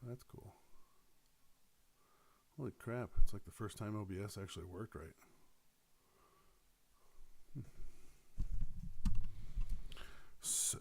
That's cool. Holy crap. It's like the first time OBS actually worked right. So.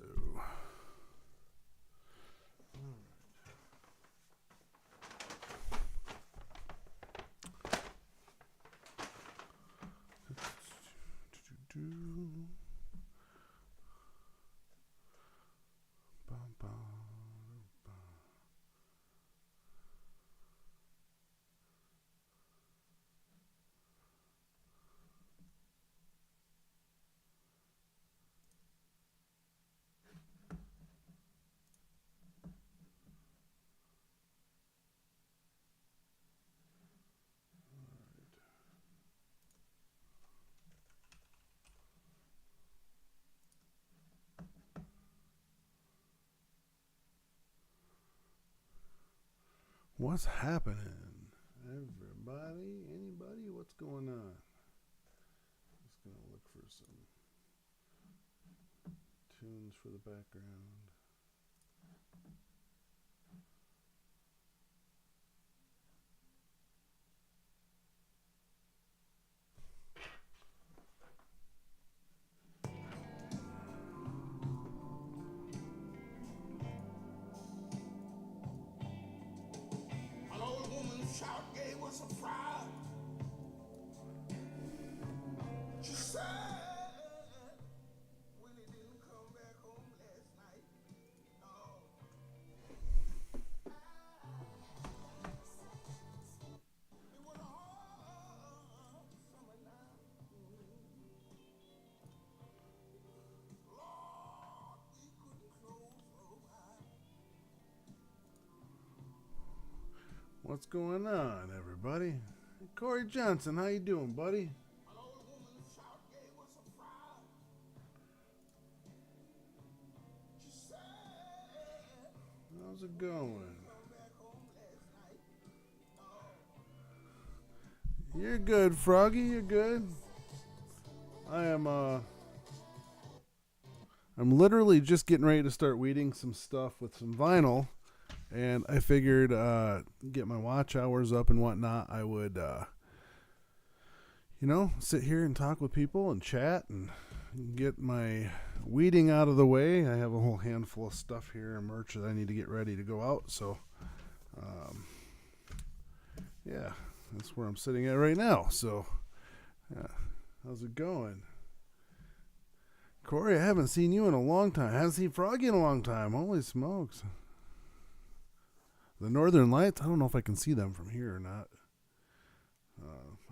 What's happening? Everybody? Anybody? What's going on? Just going to look for some tunes for the background. What's going on, everybody? Corey Johnson, how you doing, buddy? How's it going? You're good, Froggy. You're good. I'm literally just getting ready to start weeding some stuff with some vinyl. And I figured, get my watch hours up and whatnot, I would, sit here and talk with people and chat and get my weeding out of the way. I have a whole handful of stuff here and merch that I need to get ready to go out. So, yeah, that's where I'm sitting at right now. So, yeah, how's it going? Corey, I haven't seen you in a long time. I haven't seen Froggy in a long time. Holy smokes. The Northern Lights, I don't know if I can see them from here or not.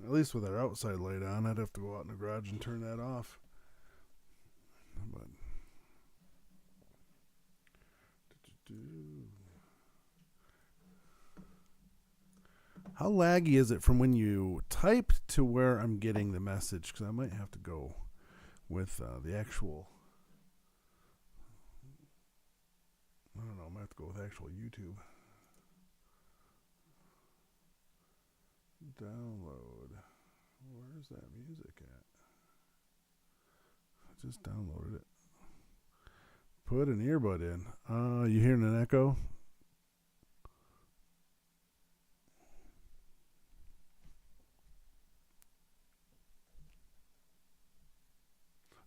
At least with our outside light on, I'd have to go out in the garage and turn that off. But how laggy is it from when you type to where I'm getting the message? Because I might have to go with the actual. I don't know. I might have to go with actual YouTube. Download. Where's that music at? I just downloaded it. Put an earbud in. You hearing an echo?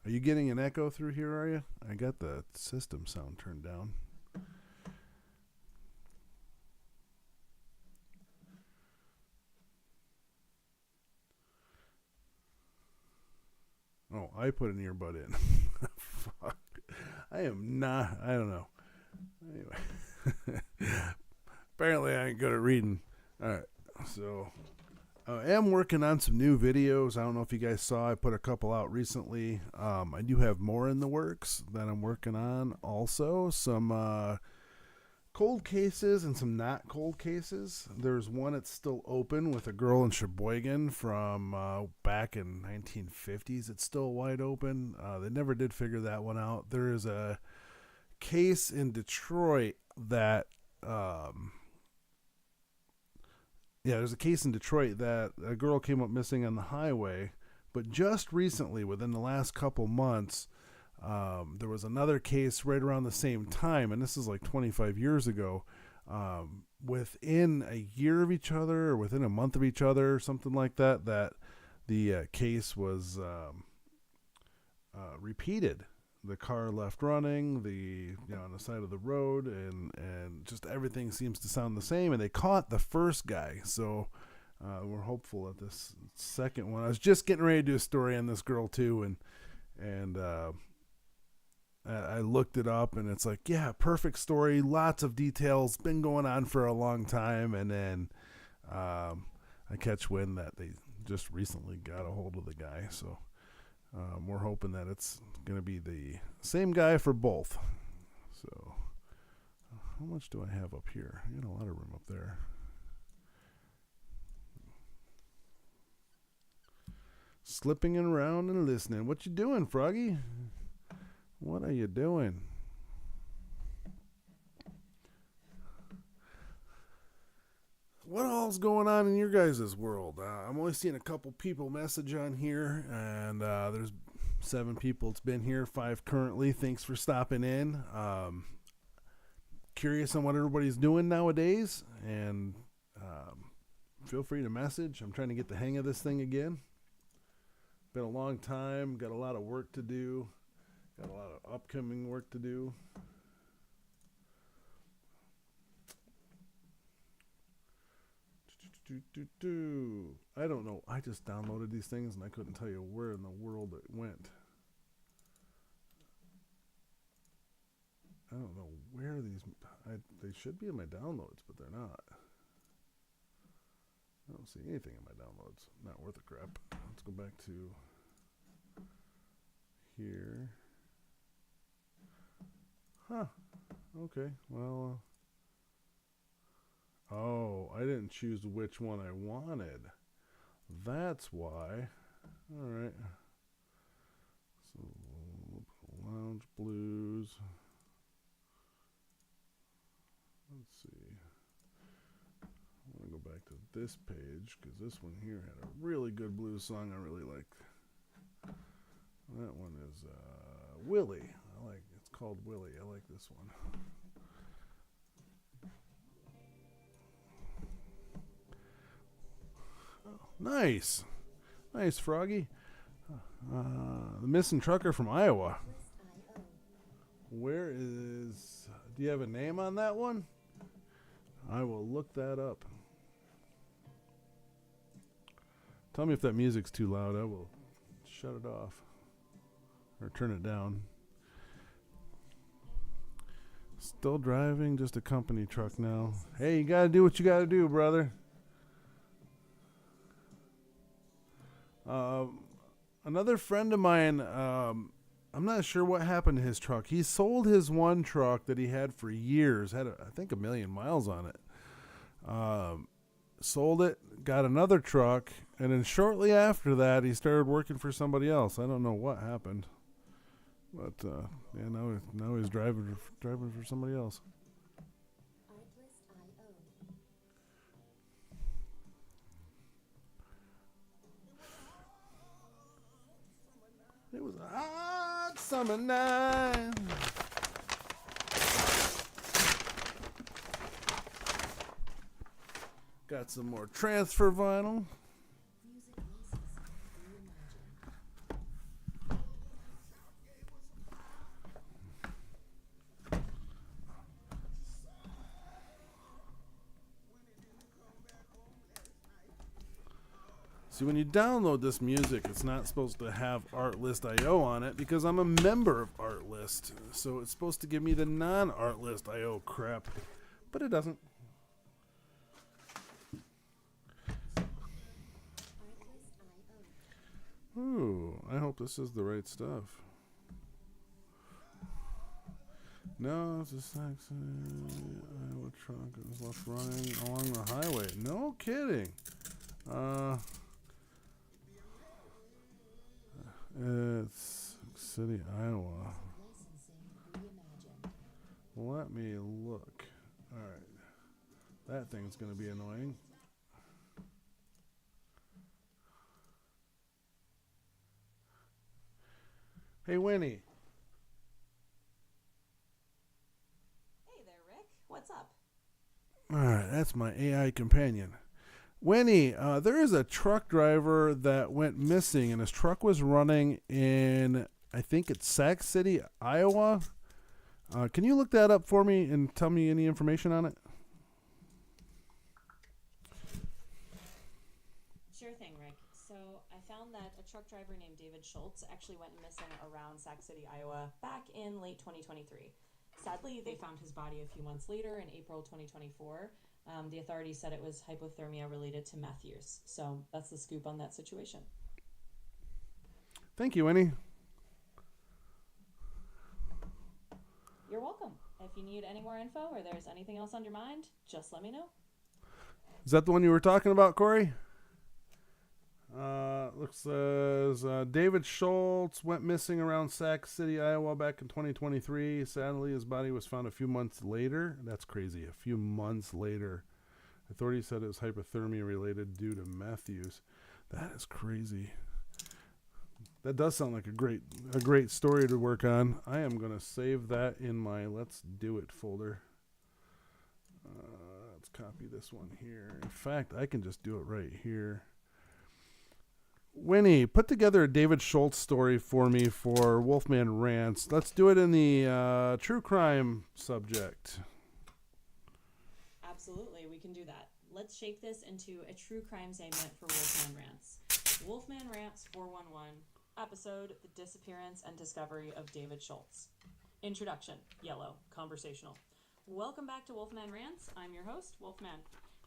Are you getting an echo through here, are you? I got the system sound turned down. Oh, I put an earbud in. Fuck. I am not. I don't know. Anyway. Apparently I ain't good at reading. Alright. So, I am working on some new videos. I don't know if you guys saw. I put a couple out recently. I do have more in the works that I'm working on also. Some cold cases and some not cold cases. There's one that's still open with a girl in Sheboygan from back in 1950s. It's still wide open. They never did figure that one out. There is a case in Detroit that there's a case in Detroit that a girl came up missing on the highway, but just recently, within the last couple months, there was another case right around the same time, and this is like 25 years ago. within a year of each other or within a month of each other or something like that, that the case was repeated. The car left running, on the side of the road, and just everything seems to sound the same. And they caught the first guy, so we're hopeful that this second one. I was just getting ready to do a story on this girl too, and I looked it up, and it's like, yeah, perfect story, lots of details, been going on for a long time, and then I catch wind that they just recently got a hold of the guy, so we're hoping that it's going to be the same guy for both. So how much do I have up here? I got a lot of room up there. Slipping around and listening. What you doing, Froggy? What are you doing? What all's going on in your guys' world? I'm only seeing a couple people message on here, and there's 7 people that's been here, 5 currently. Thanks for stopping in. Curious on what everybody's doing nowadays, and feel free to message. I'm trying to get the hang of this thing again. Been a long time, got a lot of work to do, got a lot of upcoming work to do. I don't know. I just downloaded these things and I couldn't tell you where in the world it went. I don't know where these. They should be in my downloads, but they're not. I don't see anything in my downloads. Not worth a crap. Let's go back to here. Huh. Okay. Well. Oh, I didn't choose which one I wanted. That's why. All right. So, Lounge Blues. Let's see. I want to go back to this page because this one here had a really good blues song I really liked. That one is Willie. It's called Willie. I like this one. Nice. Nice, Froggy. The Missing Trucker from Iowa. Where is... Do you have a name on that one? I will look that up. Tell me if that music's too loud. I will shut it off. Or turn it down. Still driving, just a company truck now. Hey, you gotta do what you gotta do, brother. Another friend of mine, I'm not sure what happened to his truck. He sold his one truck that he had for years, had I think 1 million miles on it. Sold it, got another truck, and then shortly after that, he started working for somebody else. I don't know what happened, but yeah, now he's driving for somebody else. It was a hot summer night. Got some more transfer vinyl. See, when you download this music, it's not supposed to have Artlist.io on it because I'm a member of Artlist. So it's supposed to give me the non-Artlist.io crap, but it doesn't. Ooh, I hope this is the right stuff. No, it's a sexy Iowa truck is left running along the highway. No kidding. It's City, Iowa. Let me look. All right. That thing's going to be annoying. Hey, Winnie. Hey there, Rick. What's up? All right, that's my AI companion. Winnie, there is a truck driver that went missing, and his truck was running in, I think it's Sac City, Iowa. Can you look that up for me and tell me any information on it? Sure thing, Rick. So I found that a truck driver named David Schultz actually went missing around Sac City, Iowa, back in late 2023. Sadly, they found his body a few months later in April 2024. The authorities said it was hypothermia related to meth use. So that's the scoop on that situation. Thank you, Winnie. You're welcome. If you need any more info or there's anything else on your mind, just let me know. Is that the one you were talking about, Corey? Looks as David Schultz went missing around Sac City, Iowa back in 2023. Sadly, his body was found a few months later. That's crazy. A few months later. Authorities said it was hypothermia related due to meth use. That is crazy. That does sound like a great story to work on. I am going to save that in my Let's Do It folder. Let's copy this one here. In fact, I can just do it right here. Winnie, put together a David Schultz story for me for Wolfman Rants. Let's do it in the true crime subject. Absolutely, we can do that. Let's shape this into a true crime segment for Wolfman Rants. Wolfman Rants 411, episode The Disappearance and Discovery of David Schultz. Introduction, yellow, conversational. Welcome back to Wolfman Rants. I'm your host, Wolfman.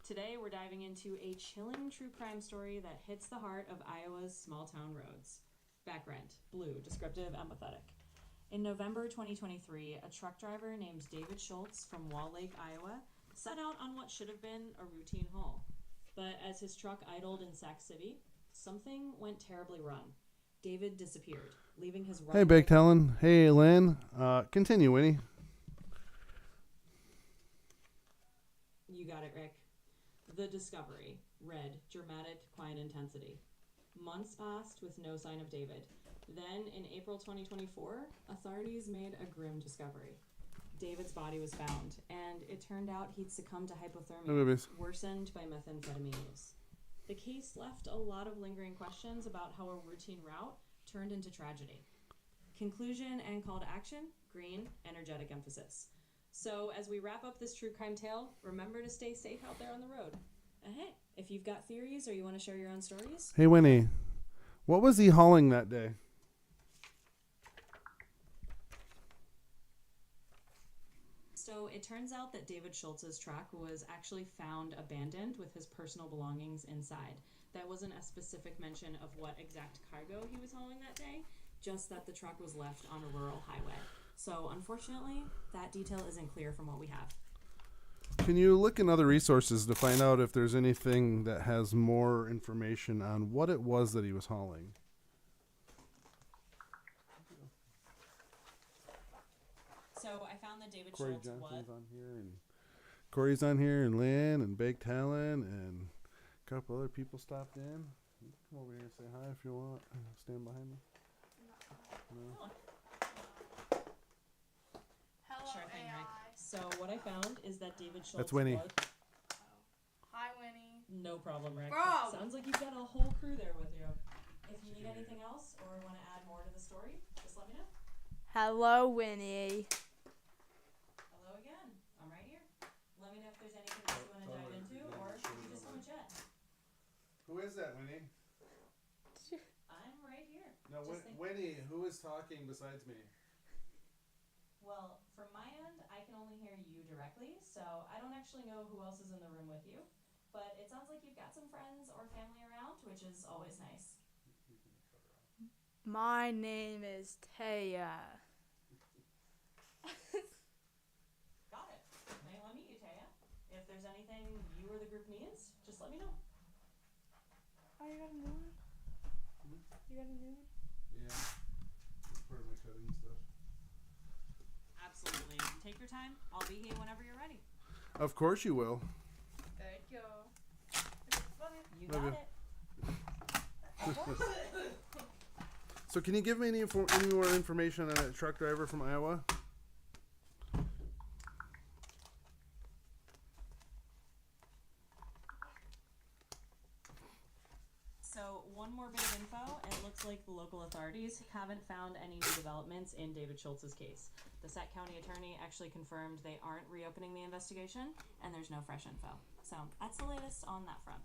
Today we're diving into a chilling true crime story that hits the heart of Iowa's small town roads. Background, blue, descriptive, empathetic. In November 2023, a truck driver named David Schultz from Wall Lake, Iowa, set out on what should have been a routine haul. But as his truck idled in Sac City, something went terribly wrong. David disappeared, leaving his... Hey, Baked Helen. Hey, Lynn. Continue, Winnie. You got it, Rick. The discovery. Red, dramatic, quiet intensity. Months passed with no sign of David. Then, in April 2024, authorities made a grim discovery. David's body was found, and it turned out he'd succumbed to hypothermia, worsened by methamphetamine use. The case left a lot of lingering questions about how a routine route turned into tragedy. Conclusion and call to action, green, energetic emphasis. So as we wrap up this true crime tale, remember to stay safe out there on the road. And hey, if you've got theories or you want to share your own stories... Hey, Winnie, what was he hauling that day? So it turns out that David Schultz's truck was actually found abandoned with his personal belongings inside. That wasn't a specific mention of what exact cargo he was hauling that day, just that the truck was left on a rural highway. So unfortunately, that detail isn't clear from what we have. Can you look in other resources to find out if there's anything that has more information on what it was that he was hauling? So I found that David Corey Schultz Johnson's on here, and Corey's on here, and Lynn, and Baked Helen, and a couple other people stopped in. You can come over here and say hi if you want. Stand behind me. No. Hello, sure thing, Rick. So what I found is that David Schultz... That's Winnie. Hi, Winnie. No problem, Rick. Bro! Sounds like you've got a whole crew there with you. If you need anything else or want to add more to the story, just let me know. Hello, Winnie. Hello again. I'm right here. Let me know if there's anything else you want to dive into or if you just want to chat. Who is that, Winnie? I'm right here. No, Winnie, who is talking besides me? Well, from my end, I can only hear you directly, so I don't actually know who else is in the room with you. But it sounds like you've got some friends or family around, which is always nice. My name is Taya. Got it. Hey, let me meet you, Taya. If there's anything you or the group needs, just let me know. Oh, you got a new one? You got a new one? Yeah. It's part of my cutting stuff. Absolutely. Take your time. I'll be here whenever you're ready. Of course you will. Thank you. You Love got you. it. So can you give me any more information on that truck driver from Iowa? more bit of info. It looks like the local authorities haven't found any new developments in David Schultz's case. The Sac County attorney actually confirmed they aren't reopening the investigation, and there's no fresh info. So that's the latest on that front.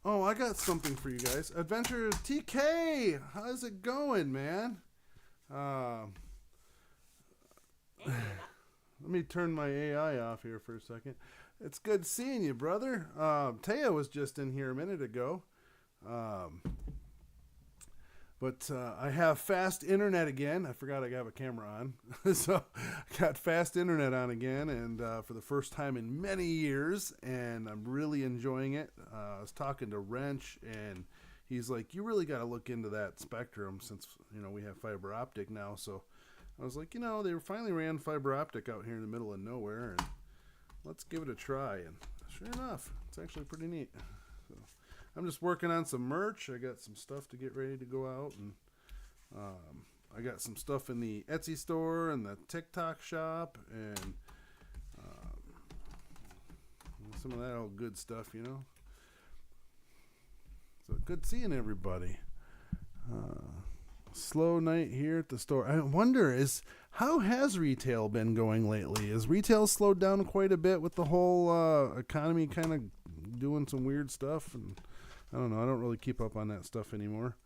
Oh, I got something for you guys. Adventure TK, how's it going, man? Let me turn my AI off here for a second. It's good seeing you, brother. Taya was just in here a minute ago. But I have fast internet again. I forgot I have a camera on. So I got fast internet on again, and for the first time in many years, and I'm really enjoying it. I was talking to Wrench, and he's like, you really got to look into that Spectrum since, we have fiber optic now. So I was like, they finally ran fiber optic out here in the middle of nowhere, and let's give it a try. And sure enough, it's actually pretty neat. So I'm just working on some merch. I got some stuff to get ready to go out, and I got some stuff in the Etsy store and the TikTok shop, and some of that old good stuff, So good seeing everybody. Slow night here at the store. I wonder, how has retail been going lately? Is retail slowed down quite a bit with the whole economy kind of doing some weird stuff? And I don't know. I don't really keep up on that stuff anymore.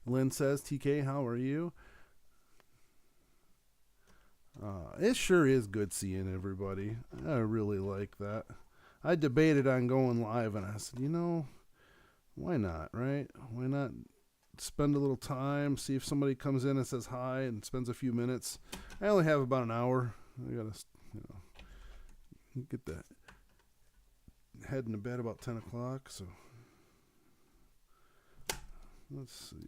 Lynn says, TK, how are you? It sure is good seeing everybody. I really like that. I debated on going live, and I said, why not, right? Why not spend a little time, see if somebody comes in and says hi and spends a few minutes. I only have about an hour. I got to, get that heading to bed about 10 o'clock, so let's see.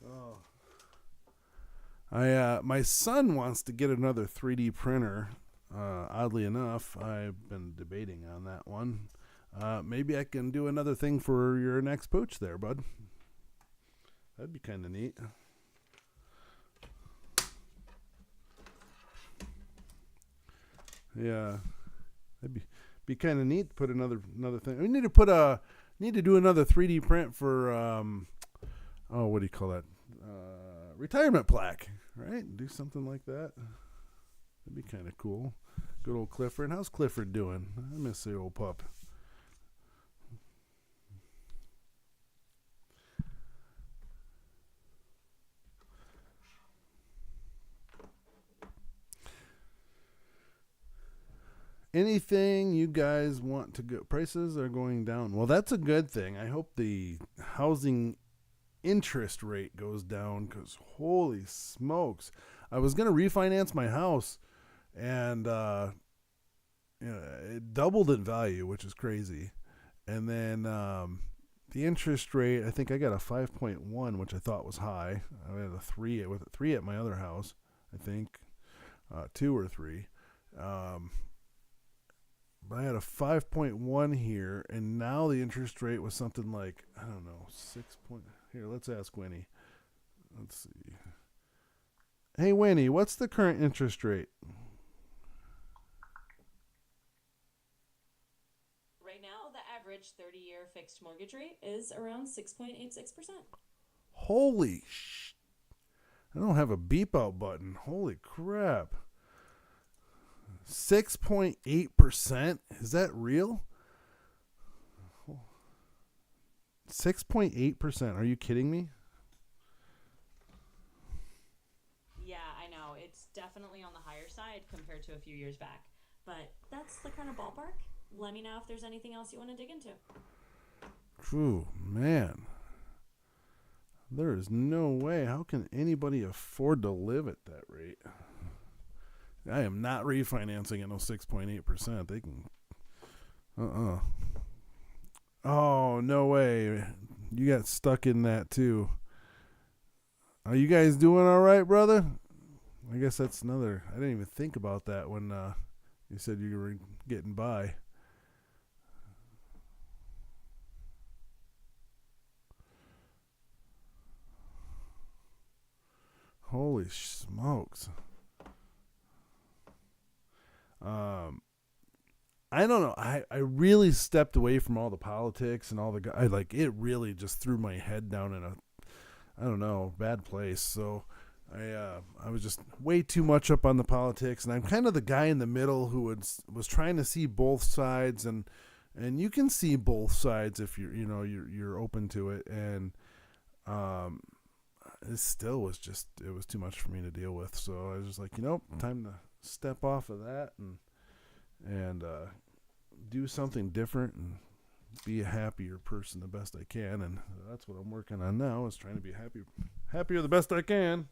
Oh. My son wants to get another 3D printer. Oddly enough, I've been debating on that one. Maybe I can do another thing for your next pooch there, bud. That'd be kind of neat. Yeah, that'd be kind of neat to put another thing. We need to do another 3D print for what do you call that? Retirement plaque, right? Do something like that. That'd be kind of cool. Good old Clifford. How's Clifford doing? I miss the old pup. Anything you guys want to go? Prices are going down. Well, that's a good thing. I hope the housing interest rate goes down, because holy smokes, I was going to refinance my house, and it doubled in value, which is crazy. And then the interest rate, I think I got a 5.1, which I thought was high. I had a 3 at my other house, I think, 2 or 3. But I had a 5.1 here, and now the interest rate was something like, I don't know, 6 point. Here, let's ask Winnie. Let's see. Hey, Winnie, what's the current interest rate? Right now, the average 30-year fixed mortgage rate is around 6.86%. Holy sh! I don't have a beep out button. Holy crap. 6.8%? Is that real? 6.8%. Are you kidding me? Yeah, I know. It's definitely on the higher side compared to a few years back. But that's the kind of ballpark. Let me know if there's anything else you want to dig into. True, man. There is no way. How can anybody afford to live at that rate? I am not refinancing at no 6.8%. They can... Oh, no way. You got stuck in that, too. Are you guys doing all right, brother? I guess that's another... I didn't even think about that when you said you were getting by. Holy smokes. I don't know. I really stepped away from all the politics and all the guys. Like, it really just threw my head down in a, I don't know, bad place. So I was just way too much up on the politics, and I'm kind of the guy in the middle who was trying to see both sides, and you can see both sides if you're open to it. And it still was just, it was too much for me to deal with. So I was just like, time to step off of that and do something different and be a happier person the best I can. And that's what I'm working on now, is trying to be happier the best I can.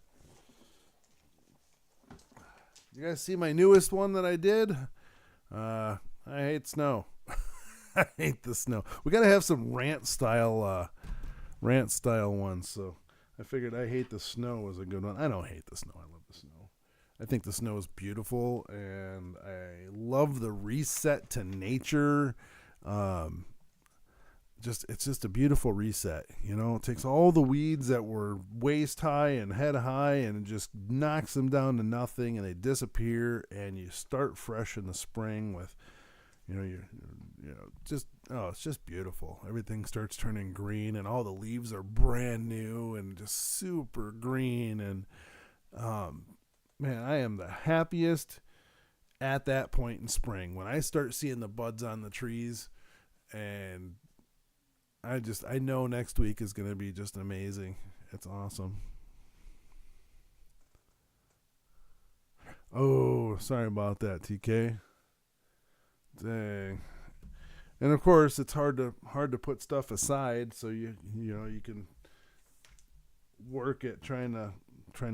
You guys see my newest one that I did? I hate snow. I hate the snow. We got to have some rant style ones. So I figured I hate the snow was a good one. I don't hate the snow. I love the snow. I think the snow is beautiful, and I love the reset to nature. It's just a beautiful reset. It takes all the weeds that were waist high and head high, and it just knocks them down to nothing, and they disappear, and you start fresh in the spring with, it's just beautiful. Everything starts turning green, and all the leaves are brand new and just super green. And man, I am the happiest at that point in spring when I start seeing the buds on the trees, and I know next week is going to be just amazing. It's awesome. Oh, sorry about that, TK. Dang. And of course, it's hard to put stuff aside, so you can work at trying to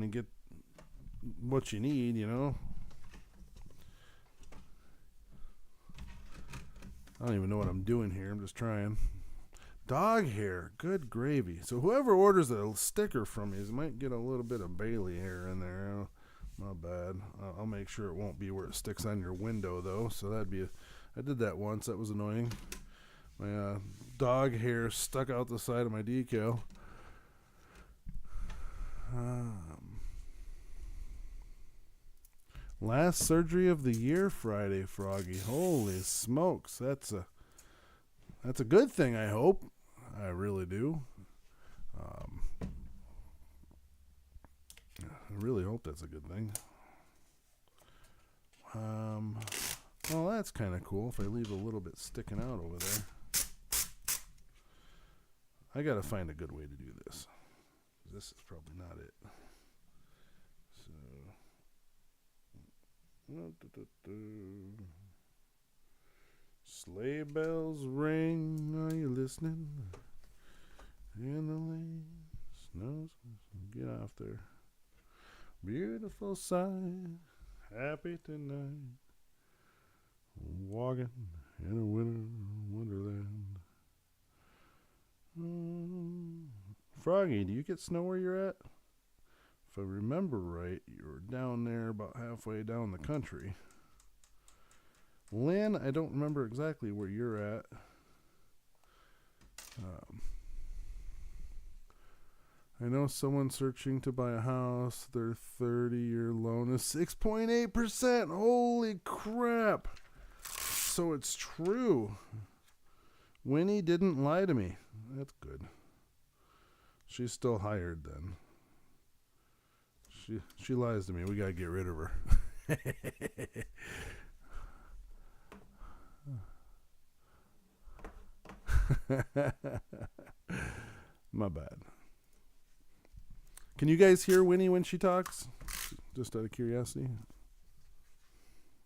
get what you need, I don't even know what I'm doing here. I'm just trying. Dog hair, good gravy. So whoever orders a sticker from me might get a little bit of Bailey hair in there. Not bad. I'll make sure it won't be where it sticks on your window, though. So that'd be I did that once. That was annoying. My dog hair stuck out the side of my decal. Last surgery of the year Friday, Froggy. Holy smokes. That's a good thing, I hope. I really do. I really hope that's a good thing. Well, that's kind of cool if I leave a little bit sticking out over there. I got to find a good way to do this. This is probably not it. So, sleigh bells ring, are you listening? In the lane, snows, get off there. Beautiful sight, happy tonight, walking in a wonderland. Froggy, do you get snow where you're at? If I remember right, you were down there about halfway down the country. Lynn, I don't remember exactly where you're at. I know someone searching to buy a house. Their 30-year loan is 6.8%. Holy crap. So it's true. Winnie didn't lie to me. That's good. She's still hired then. She lies to me. We got to get rid of her. My bad. Can you guys hear Winnie when she talks? Just out of curiosity.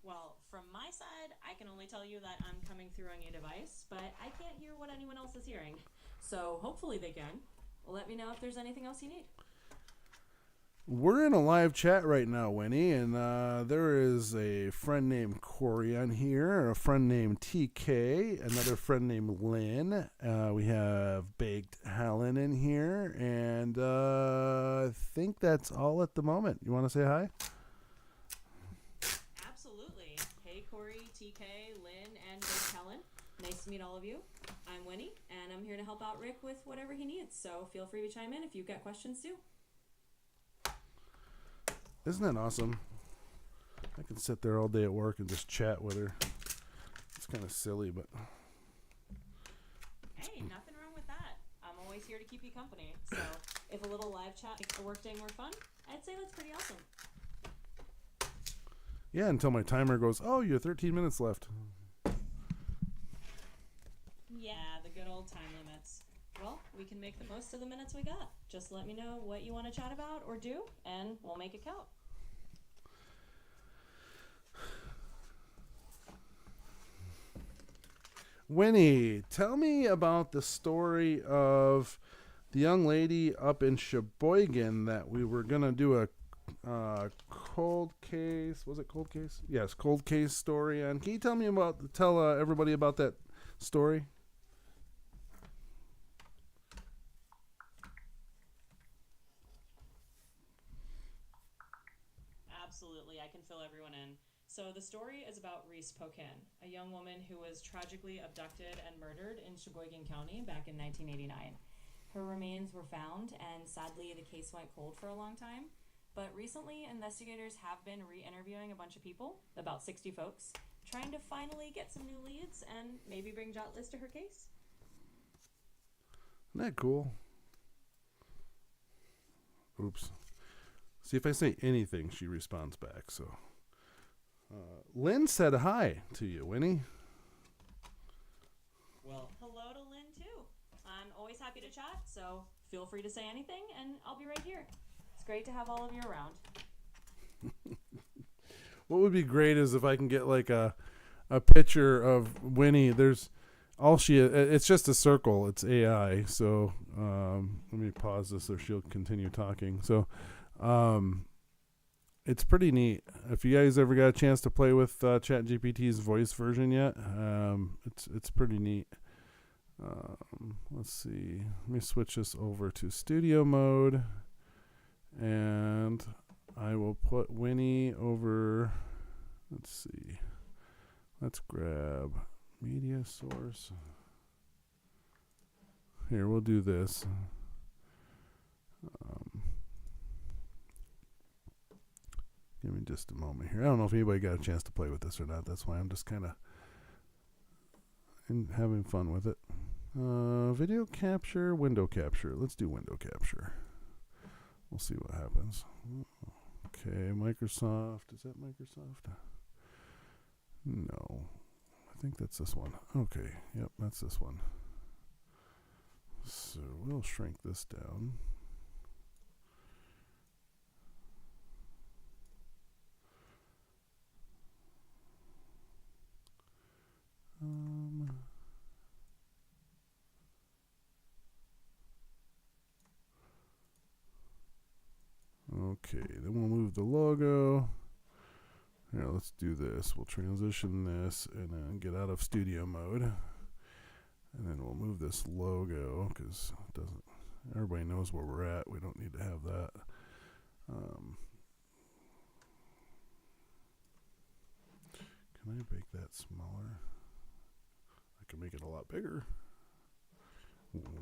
Well, from my side, I can only tell you that I'm coming through on your device, but I can't hear what anyone else is hearing. So hopefully they can. Let me know if there's anything else you need. We're in a live chat right now, Winnie, and there is a friend named Corey on here, a friend named TK, another friend named Lynn. We have Baked Helen in here, and I think that's all at the moment. You want to say hi? Absolutely. Hey, Corey, TK, Lynn, and Baked Helen. Nice to meet all of you. I'm Winnie, and I'm here to help out Rick with whatever he needs, so feel free to chime in if you've got questions too. Isn't that awesome? I can sit there all day at work and just chat with her. It's kind of silly, but... Hey, nothing wrong with that. I'm always here to keep you company. So if a little live chat makes the workday more fun, I'd say that's pretty awesome. Yeah, until my timer goes, oh, you have 13 minutes left. Yeah, the good old time limits. Well, we can make the most of the minutes we got. Just let me know what you want to chat about or do, and we'll make it count. Winnie, tell me about the story of the young lady up in Sheboygan that we were going to do a cold case. Was it cold case? Yes, cold case story on. Can you tell everybody about that story? Absolutely, I can fill everyone in. So the story is about Reese Pocan, a young woman who was tragically abducted and murdered in Sheboygan County back in 1989. Her remains were found, and sadly the case went cold for a long time. But recently, investigators have been re-interviewing a bunch of people, about 60 folks, trying to finally get some new leads and maybe bring Jotless to her case. Isn't that cool? Oops. See, if I say anything, she responds back, so... Lynn said hi to you, Winnie. Well, hello to Lynn, too. I'm always happy to chat, so feel free to say anything, and I'll be right here. It's great to have all of you around. What would be great is if I can get like a picture of Winnie. It's just a circle. It's AI. So let me pause this so she'll continue talking. So it's pretty neat. If you guys ever got a chance to play with ChatGPT's voice version yet, it's pretty neat. Let's see. Let me switch this over to studio mode. And I will put Winnie over. Let's see. Let's grab media source. Here, we'll do this. Give me just a moment here. I don't know if anybody got a chance to play with this or not. That's why I'm just kind of having fun with it. Video capture, window capture. Let's do window capture. We'll see what happens. Okay, Microsoft. Is that Microsoft? No. I think that's this one. Okay, yep, that's this one. So we'll shrink this down. Okay, then we'll move the logo. Here, let's do this. We'll transition this and then get out of studio mode. And then we'll move this logo because everybody knows where we're at. We don't need to have that. Can I make that smaller? I can make it a lot bigger.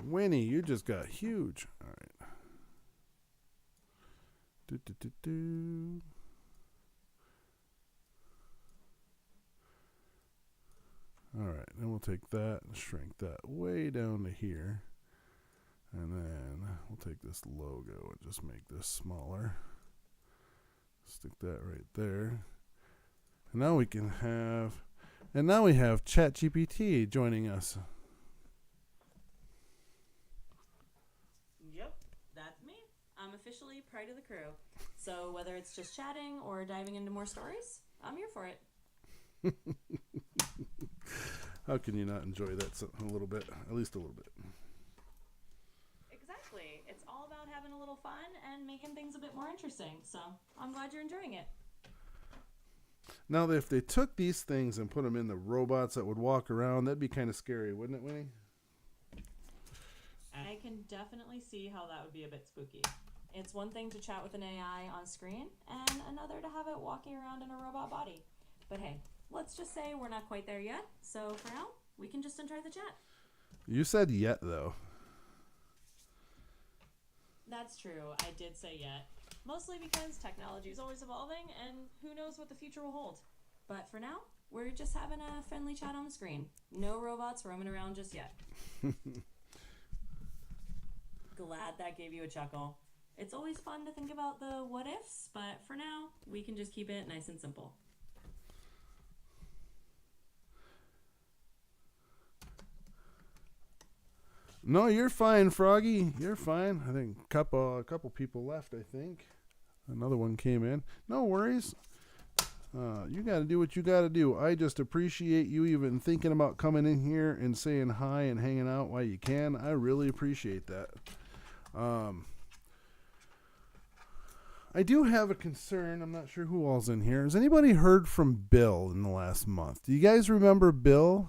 Winnie, you just got huge. All right. All right, then we'll take that and shrink that way down to here. And then we'll take this logo and just make this smaller. Stick that right there. And now we have ChatGPT joining us. Yep, that's me. I'm officially part of the crew. So whether it's just chatting or diving into more stories, I'm here for it. How can you not enjoy that a little bit? At least a little bit. Exactly. It's all about having a little fun and making things a bit more interesting. So I'm glad you're enjoying it. Now, if they took these things and put them in the robots that would walk around, that'd be kind of scary, wouldn't it, Winnie? I can definitely see how that would be a bit spooky. It's one thing to chat with an AI on screen, and another to have it walking around in a robot body. But hey, let's just say we're not quite there yet, so for now, we can just enjoy the chat. You said yet, though. That's true, I did say yet. Mostly because technology is always evolving and who knows what the future will hold. But for now, we're just having a friendly chat on the screen. No robots roaming around just yet. Glad that gave you a chuckle. It's always fun to think about the what ifs, but for now, we can just keep it nice and simple. No, you're fine, Froggy. You're fine. I think a couple people left, I think. Another one came in. No worries. You got to do what you got to do. I just appreciate you even thinking about coming in here and saying hi and hanging out while you can. I really appreciate that. I do have a concern. I'm not sure who all's in here. Has anybody heard from Bill in the last month? Do you guys remember Bill?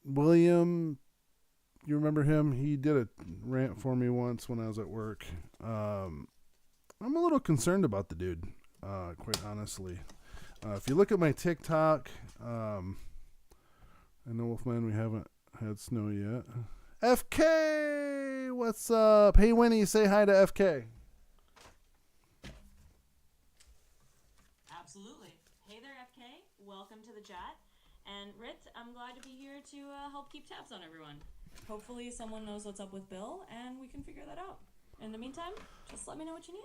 William, you remember him? He did a rant for me once when I was at work. I'm a little concerned about the dude, quite honestly. If you look at my TikTok, I know, Wolfman, we haven't had snow yet. FK, what's up? Hey, Winnie, say hi to FK. Absolutely. Hey there, FK. Welcome to the chat. And Rit, I'm glad to be here to help keep tabs on everyone. Hopefully someone knows what's up with Bill, and we can figure that out. In the meantime, just let me know what you need.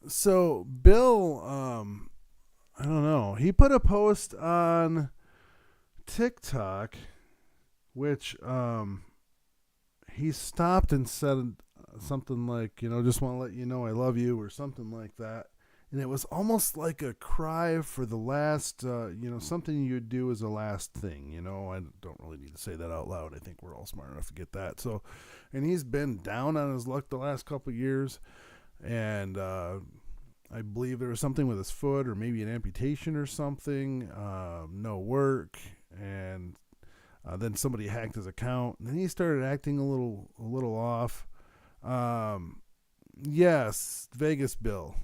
So, Bill, I don't know. He put a post on TikTok, which he stopped and said something like, just want to let you know I love you, or something like that. And it was almost like a cry for the last, something you'd do as a last thing. I don't really need to say that out loud. I think we're all smart enough to get that. So, and he's been down on his luck the last couple of years. And I believe there was something with his foot, or maybe an amputation or something. No work. And then somebody hacked his account. And then he started acting a little off. Yes, Vegas Bill.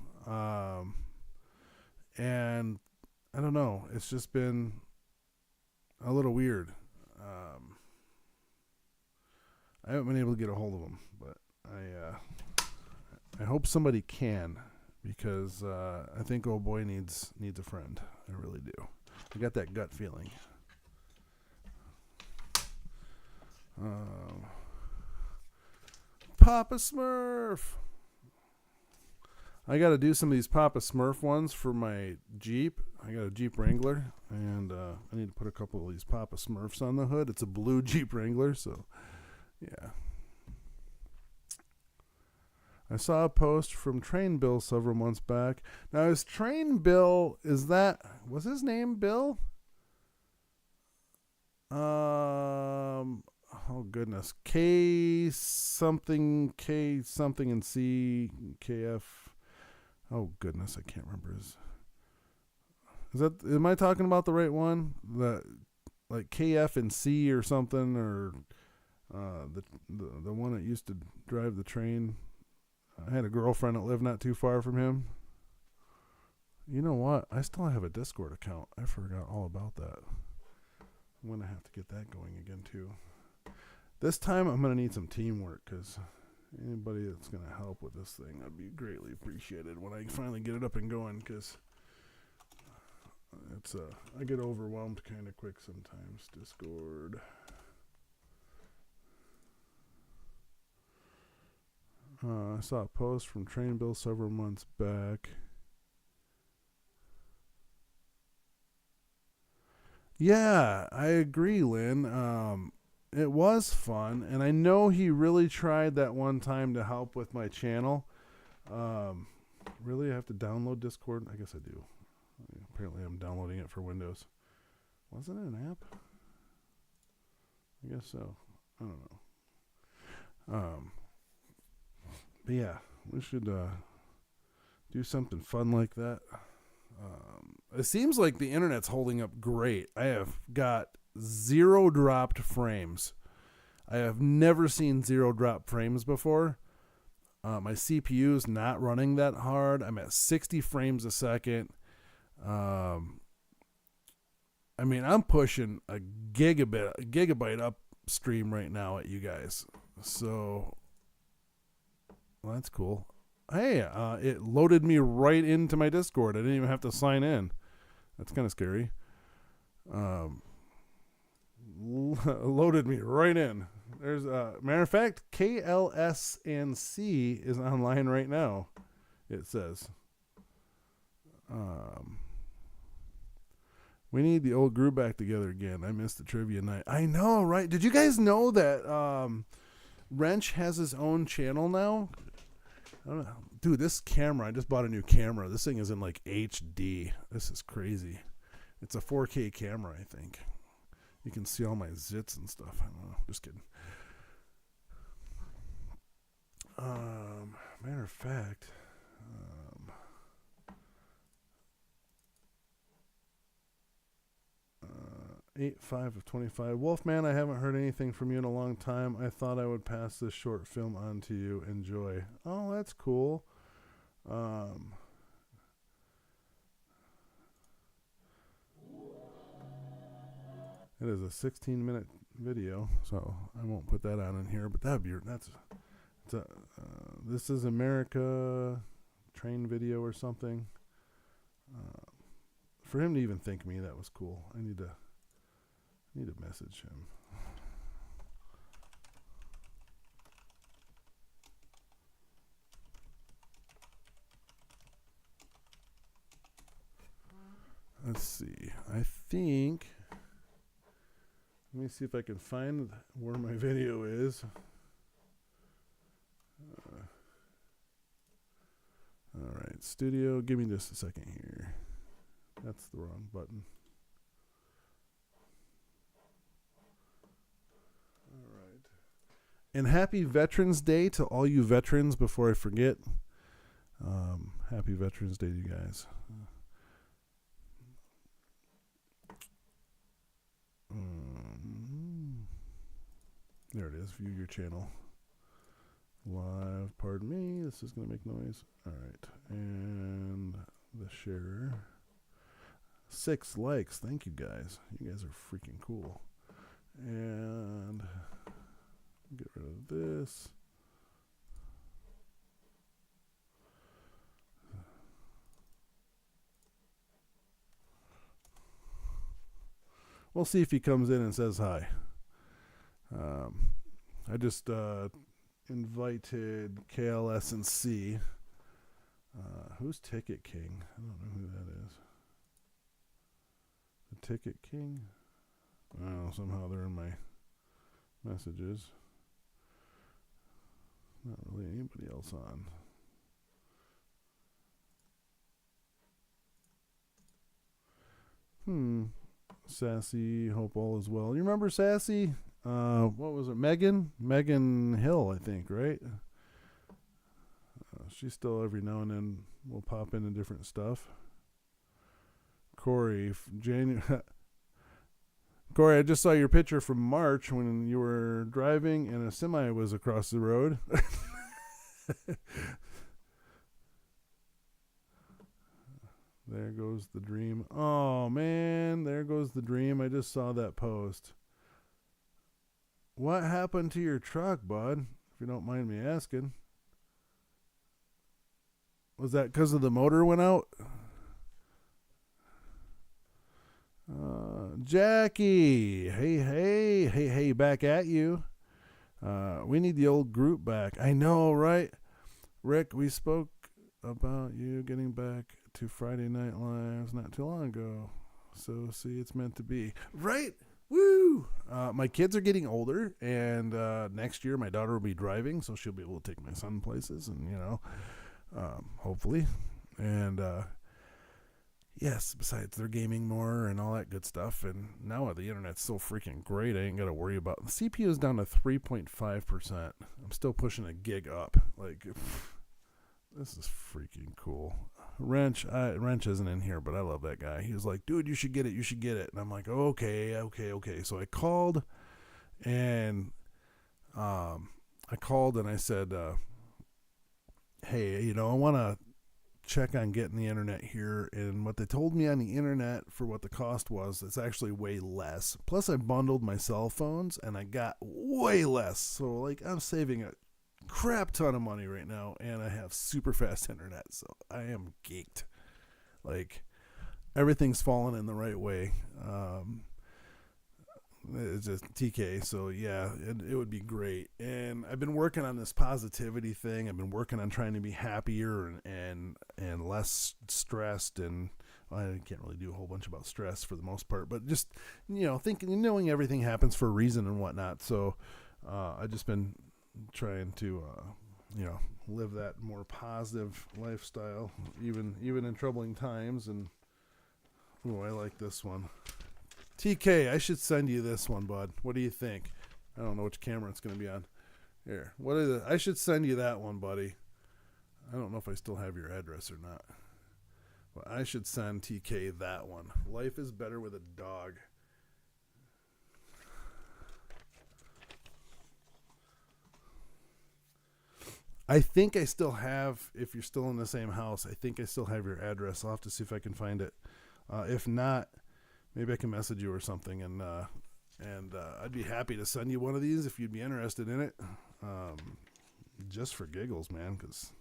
And I don't know, it's just been a little weird. I haven't been able to get a hold of him, but I hope somebody can, because I think old boy needs a friend. I really do. I got that gut feeling. Papa Smurf. I got to do some of these Papa Smurf ones for my Jeep. I got a Jeep Wrangler, and I need to put a couple of these Papa Smurfs on the hood. It's a blue Jeep Wrangler, so yeah. I saw a post from Train Bill several months back. Now, is Train Bill, was his name Bill? Oh goodness. K something and C, KF. Oh goodness, I can't remember his. Am I talking about the right one? Like KF and C or something, or the one that used to drive the train. I had a girlfriend that lived not too far from him. You know what? I still have a Discord account. I forgot all about that. I'm going to have to get that going again too. This time I'm going to need some teamwork, because anybody that's going to help with this thing, I'd be greatly appreciated when I finally get it up and going, because I get overwhelmed kind of quick sometimes. Discord. I saw a post from Train Bill several months back. Yeah, I agree, Lynn. It was fun, and I know he really tried that one time to help with my channel. Really, I have to download Discord? I guess I do. Apparently, I'm downloading it for Windows. Wasn't it an app? I guess so. I don't know. But yeah, we should do something fun like that. It seems like the internet's holding up great. I have got 0 dropped frames. I have never seen 0 drop frames before. My CPU is not running that hard. I'm at 60 frames a second. I'm pushing a gigabyte up stream right now at you guys. So, well, that's cool. Hey, it loaded me right into my Discord. I didn't even have to sign in. That's kind of scary. Loaded me right in. There's matter of fact, KLS&C is online right now. It says. We need the old group back together again. I missed the trivia night. I know, right? Did you guys know that Wrench has his own channel now? I don't know. Dude, this camera, I just bought a new camera. This thing is in like HD. This is crazy. It's a 4K camera, I think. You can see all my zits and stuff. I don't know. Just kidding. Matter of fact, 8/5 of 25. Wolfman, I haven't heard anything from you in a long time. I thought I would pass this short film on to you. Enjoy. Oh, that's cool. It is a 16-minute video, so I won't put that on in here. But this is America train video or something. For him to even thank me, that was cool. I need to message him. Let's see. I think. Let me see if I can find where my video is. All right, studio. Give me just a second here. That's the wrong button. All right. And happy Veterans Day to all you veterans before I forget. Happy Veterans Day to you guys. There it is. View your channel. Live. Pardon me. This is going to make noise. All right. And the share. 6 likes. Thank you guys. You guys are freaking cool. And get rid of this. We'll see if he comes in and says hi. I just invited KLS and C. Who's Ticket King? I don't know who that is. The Ticket King? I don't know. Somehow they're in my messages. Not really anybody else on. Sassy, hope all is well. You remember Sassy? What was it? Megan Hill, I think, right? She's still every now and then will pop into different stuff. Corey, Corey, I just saw your picture from March when you were driving and a semi was across the road. There goes the dream. Oh, man, there goes the dream. I just saw that post. What happened to your truck, bud? If you don't mind me asking. Was that because of the motor went out? Jackie. Hey, back at you. We need the old group back. I know, right? Rick, we spoke about you getting back to Friday Night Lives not too long ago. So, see, it's meant to be. Right? Woo! My kids are getting older, and next year my daughter will be driving, so she'll be able to take my son places, and, hopefully. And, yes, besides they're gaming more and all that good stuff, and now the internet's so freaking great, I ain't got to worry about it. The CPU is down to 3.5%. I'm still pushing a gig up. Like, this is freaking cool. Wrench isn't in here, but I love that guy. He was like, dude, you should get it. And I'm like, okay. So I called and I said, hey, I want to check on getting the internet here, and what they told me on the internet for what the cost was, it's actually way less. Plus I bundled my cell phones and I got way less. So like I'm saving a crap ton of money right now, and I have super fast internet. So I am geeked. Like everything's falling in the right way. It's just TK, so yeah, it would be great. And I've been working on this positivity thing. I've been working on trying to be happier and less stressed. And well, I can't really do a whole bunch about stress for the most part, but just thinking, knowing everything happens for a reason and whatnot. So I've just been trying to live that more positive lifestyle, even in troubling times. And I like this one. TK, I should send you this one, bud. What do you think? I don't know which camera it's going to be on. Here, what is it? I should send you that one, buddy. I don't know if I still have your address or not. But I should send TK that one. Life is better with a dog. I think I still have, if you're still in the same house, I think I still have your address. I'll have to see if I can find it. If not, maybe I can message you or something, and I'd be happy to send you one of these if you'd be interested in it, just for giggles, man. Because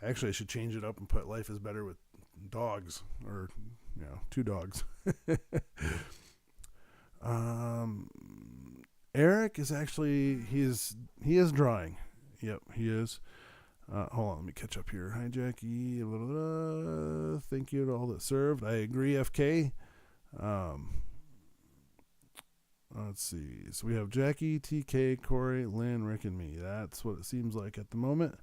actually, I should change it up and put "Life is better with dogs," or 2 dogs. Eric is actually he is drawing. Yep, he is. Hold on, let me catch up here. Hi, Jackie. Thank you to all that served. I agree, FK. Let's see. So we have Jackie, TK, Corey, Lynn, Rick, and me. That's what it seems like at the moment.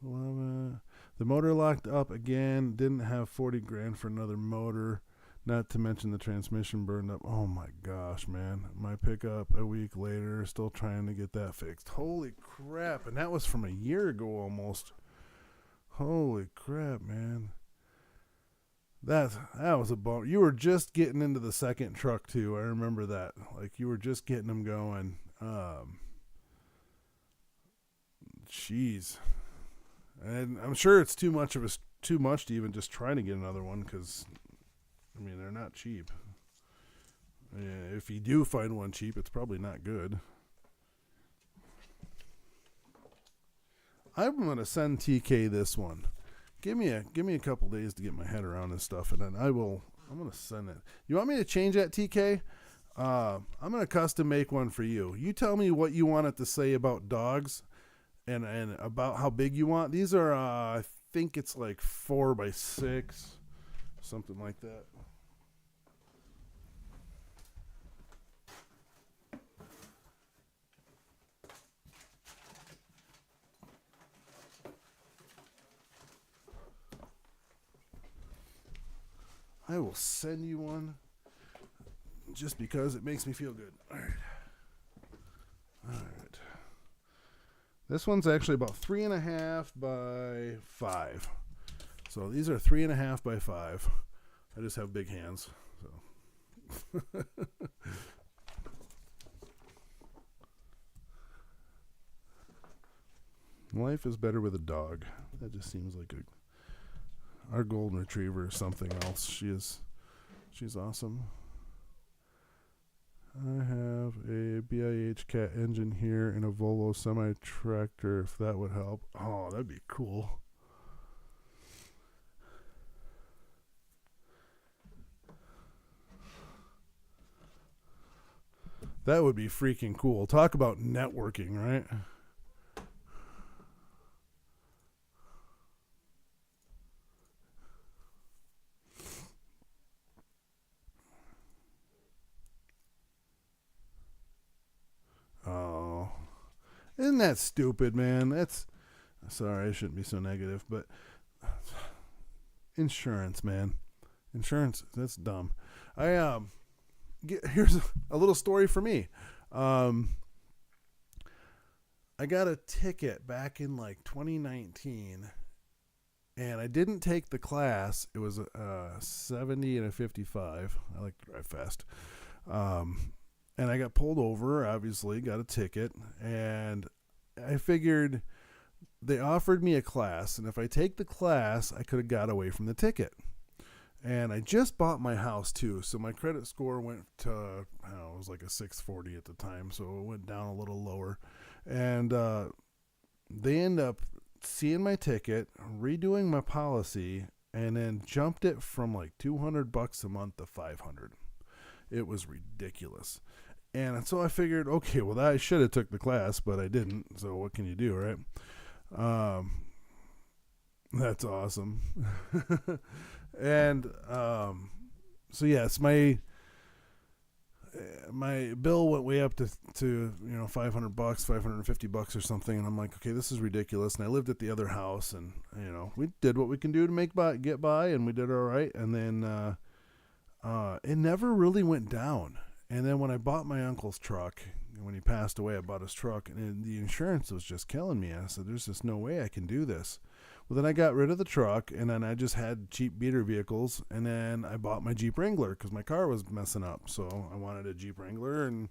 11. The motor locked up again. Didn't have 40 grand for another motor. Not to mention the transmission burned up. Oh my gosh, man. My pickup a week later. Still trying to get that fixed. Holy crap. And that was from a year ago almost. Holy crap, man. That was a bummer. You were just getting into the second truck too. I remember that. Like you were just getting them going. Jeez. And I'm sure it's too much to even just try to get another one, because I mean they're not cheap. Yeah, if you do find one cheap, it's probably not good. I'm gonna send TK this one. Give me a couple days to get my head around this stuff, and then I'm gonna send it. You want me to change that, TK? I'm gonna custom make one for you. You tell me what you want it to say about dogs, and about how big you want. These are I think it's like 4x6, something like that. I will send you one just because it makes me feel good. All right. This one's actually about 3.5 by 5. So these are 3.5 by 5. I just have big hands. So. Life is better with a dog. That just seems like our golden retriever or something else. She's awesome. I have a BIH cat engine here and a Volvo semi tractor, if that would help. Oh, that'd be cool. That would be freaking cool. Talk about networking, right? Oh, isn't that stupid, man? Sorry, I shouldn't be so negative, but insurance, man. Insurance, that's dumb. Here's a little story for me. I got a ticket back in like 2019, and I didn't take the class. It was a 70 and a 55. I like to drive fast. And I got pulled over, obviously, got a ticket, and I figured they offered me a class, and if I take the class, I could have got away from the ticket. And I just bought my house too, so my credit score went to, I don't know, it was like a 640 at the time, so it went down a little lower. And they end up seeing my ticket, redoing my policy, and then jumped it from like $200 a month to $500. It was ridiculous. And so I figured, okay, well, I should have took the class, but I didn't. So what can you do, right? That's awesome. And so yes, my bill went way up to $500, $550 or something, and I'm like, okay, this is ridiculous. And I lived at the other house, and we did what we can do to get by, and we did all right. And then it never really went down. And then when I bought my uncle's truck, when he passed away, I bought his truck, and the insurance was just killing me. I said, there's just no way I can do this. Well, then I got rid of the truck, and then I just had cheap beater vehicles, and then I bought my Jeep Wrangler because my car was messing up. So I wanted a Jeep Wrangler, and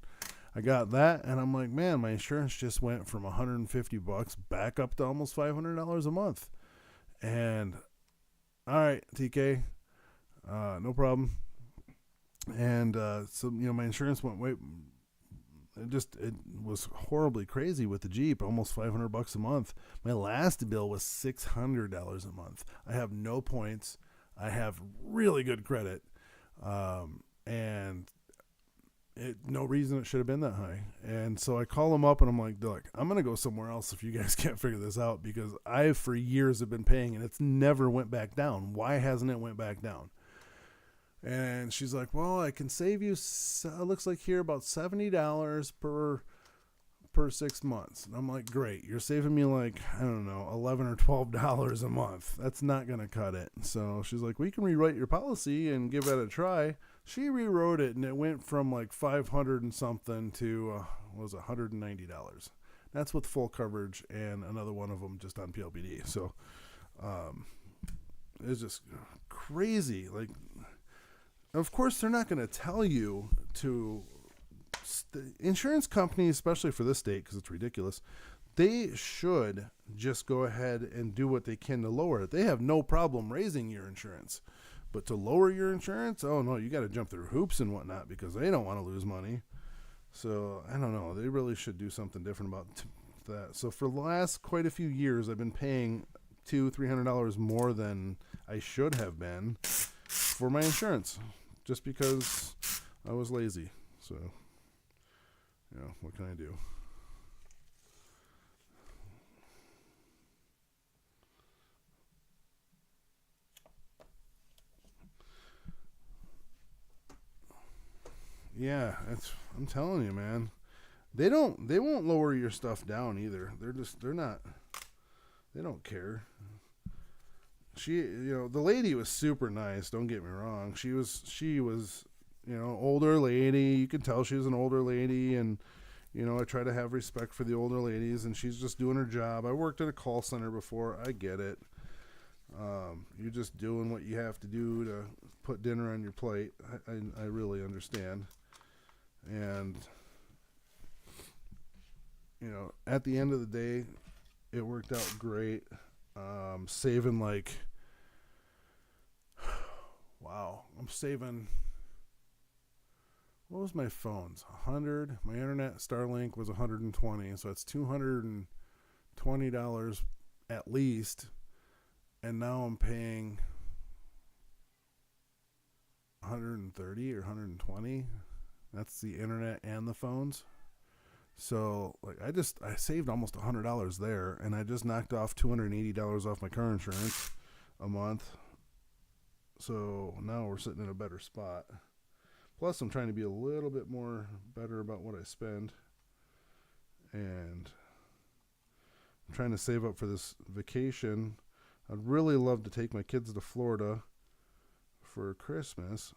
I got that, and I'm like, man, my insurance just went from $150 back up to almost $500 a month. And all right, TK, no problem. And so my insurance went way. It was horribly crazy with the Jeep, almost $500 a month. My last bill was $600 a month. I have no points. I have really good credit, and no reason it should have been that high. And so I call them up, and I'm like, I'm gonna go somewhere else if you guys can't figure this out, because I for years have been paying, and it's never went back down. Why hasn't it went back down? And she's like, well, I can save you, looks like here, about $70 per 6 months. And I'm like, great. You're saving me like, I don't know, $11 or $12 a month. That's not going to cut it. So she's like, we can rewrite your policy and give that a try. She rewrote it, and it went from like $500 and something to, $190. That's with full coverage, and another one of them just on PLPD. So it's just crazy. Like, of course, they're not going to tell you to. Insurance companies, especially for this state, because it's ridiculous, they should just go ahead and do what they can to lower it. They have no problem raising your insurance. But to lower your insurance, oh no, you got to jump through hoops and whatnot, because they don't want to lose money. So, I don't know. They really should do something different about that. So, for the last quite a few years, I've been paying $200-$300 more than I should have been for my insurance, just because I was lazy. So, what can I do? Yeah, I'm telling you, man. They won't lower your stuff down either. They don't care. The lady was super nice, don't get me wrong. She was, older lady. You could tell she was an older lady, and, I try to have respect for the older ladies, and she's just doing her job. I worked at a call center before. I get it. You're just doing what you have to do to put dinner on your plate. I really understand. And, at the end of the day, it worked out great. Saving I'm saving, what was my phone's? 100. My internet Starlink was 120, so it's $220 at least. And now I'm paying 130 or 120. That's the internet and the phones. So I saved almost $100 there, and I just knocked off $280 off my car insurance a month. So now we're sitting in a better spot. Plus, I'm trying to be a little bit more better about what I spend, and I'm trying to save up for this vacation. I'd really love to take my kids to Florida for Christmas.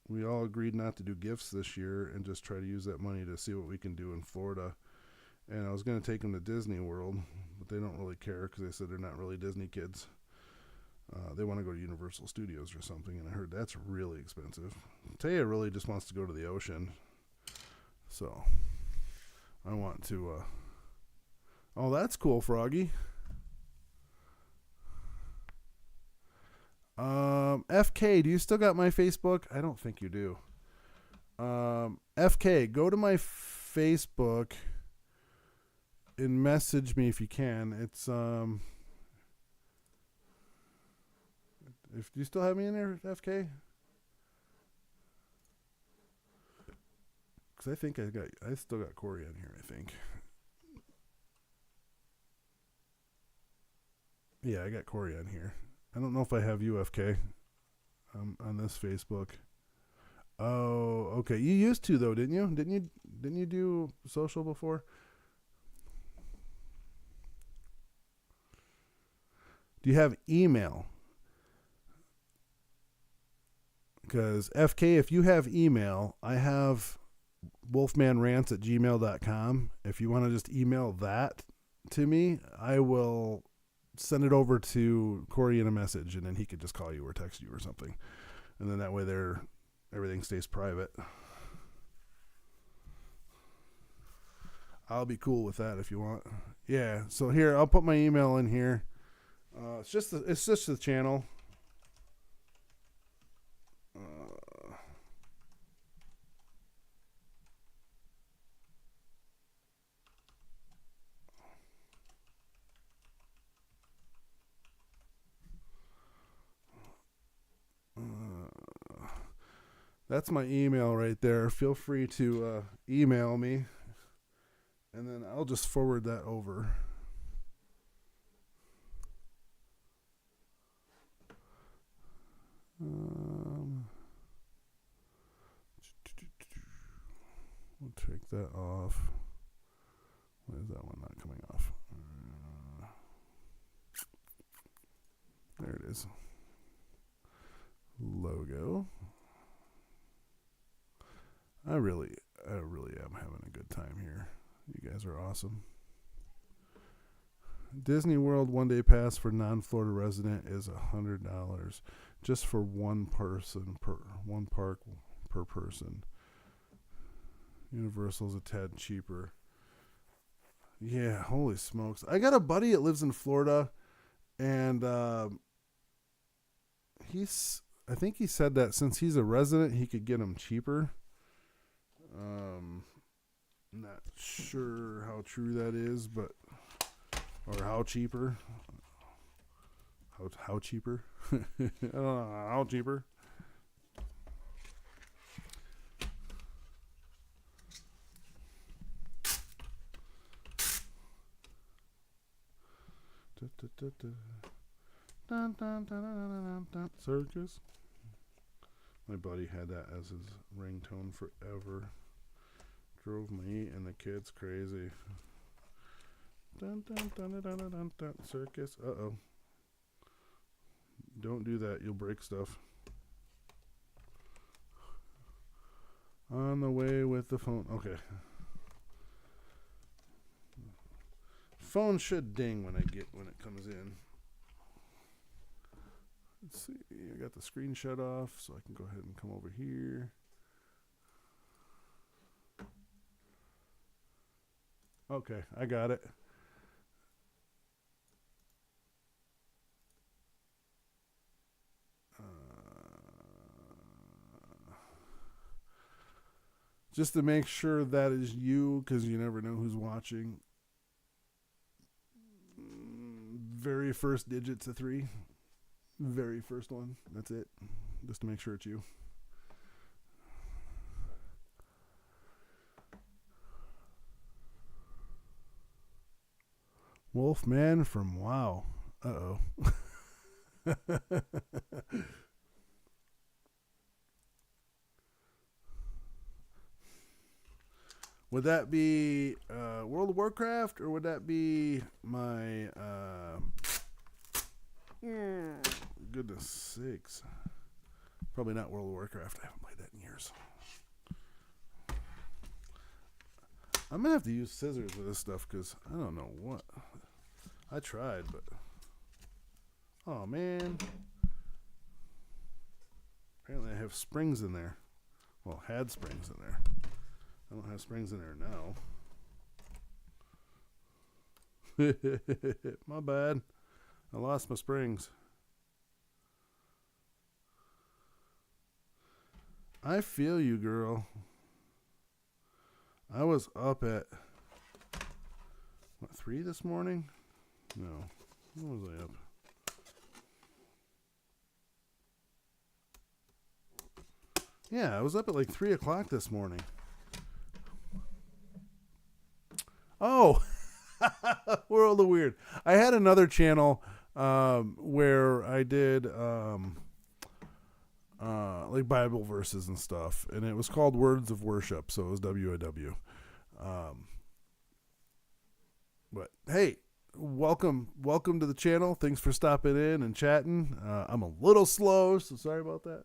We all agreed not to do gifts this year and just try to use that money to see what we can do in Florida. And I was going to take them to Disney World, but they don't really care because they said they're not really Disney kids. They want to go to Universal Studios or something, and I heard that's really expensive. Taya really just wants to go to the ocean. So I want to Oh, that's cool, Froggy. FK, do you still got my Facebook? I don't think you do. FK, go to my Facebook and message me if you can. It's if do you still have me in there, FK? Because I think I still got Corey on here. I think. Yeah, I got Corey on here. I don't know if I have UFK on this Facebook. Oh, okay. You used to though, didn't you? Didn't you do social before? Do you have email? Because FK, if you have email, I have wolfmanrants@gmail.com. If you want to just email that to me, I will send it over to Corey in a message, and then he could just call you or text you or something. And then that way everything stays private. I'll be cool with that if you want. Yeah, so here, I'll put my email in here. It's just the channel. That's my email right there. Feel free to email me, and then I'll just forward that over. We'll take that off. Why is that one not coming off? There it is. Logo. I really am having a good time here. You guys are awesome. Disney World one-day pass for non-Florida resident is $100, just for one park per person. Universal's a tad cheaper. Yeah, holy smokes! I got a buddy that lives in Florida, and I think he said that since he's a resident, he could get them cheaper. Not sure how true that is, but or how cheaper. How cheaper? I don't know how cheaper. Circus. My buddy had that as his ringtone forever. Drove me and the kids crazy. Dun, dun, dun, dun, dun, dun, dun. Circus. Uh-oh. Don't do that. You'll break stuff. On the way with the phone. Okay. Phone should ding when it comes in. Let's see. I got the screen shut off, so I can go ahead and come over here. Okay, I got it. Just to make sure that is you, because you never know who's watching. Very first digit's a 3. Very first one. That's it. Just to make sure it's you. Wolfman from Wow. Uh-oh. Would that be World of Warcraft, or would that be my goodness sakes? Probably not World of Warcraft. I haven't played that in years. I'm gonna have to use scissors with this stuff because I don't know what. I tried, but oh man. Apparently I have springs in there. Well, had springs in there. I don't have springs in there now. My bad. I lost my springs. I feel you, girl. I was up at, 3 this morning? No. When was I up? Yeah, I was up at like 3 o'clock this morning. Oh, World of Weird. I had another channel where I did like Bible verses and stuff, and it was called Words of Worship, so it was WAW. But hey, welcome to the channel. Thanks for stopping in and chatting. I'm a little slow, so sorry about that.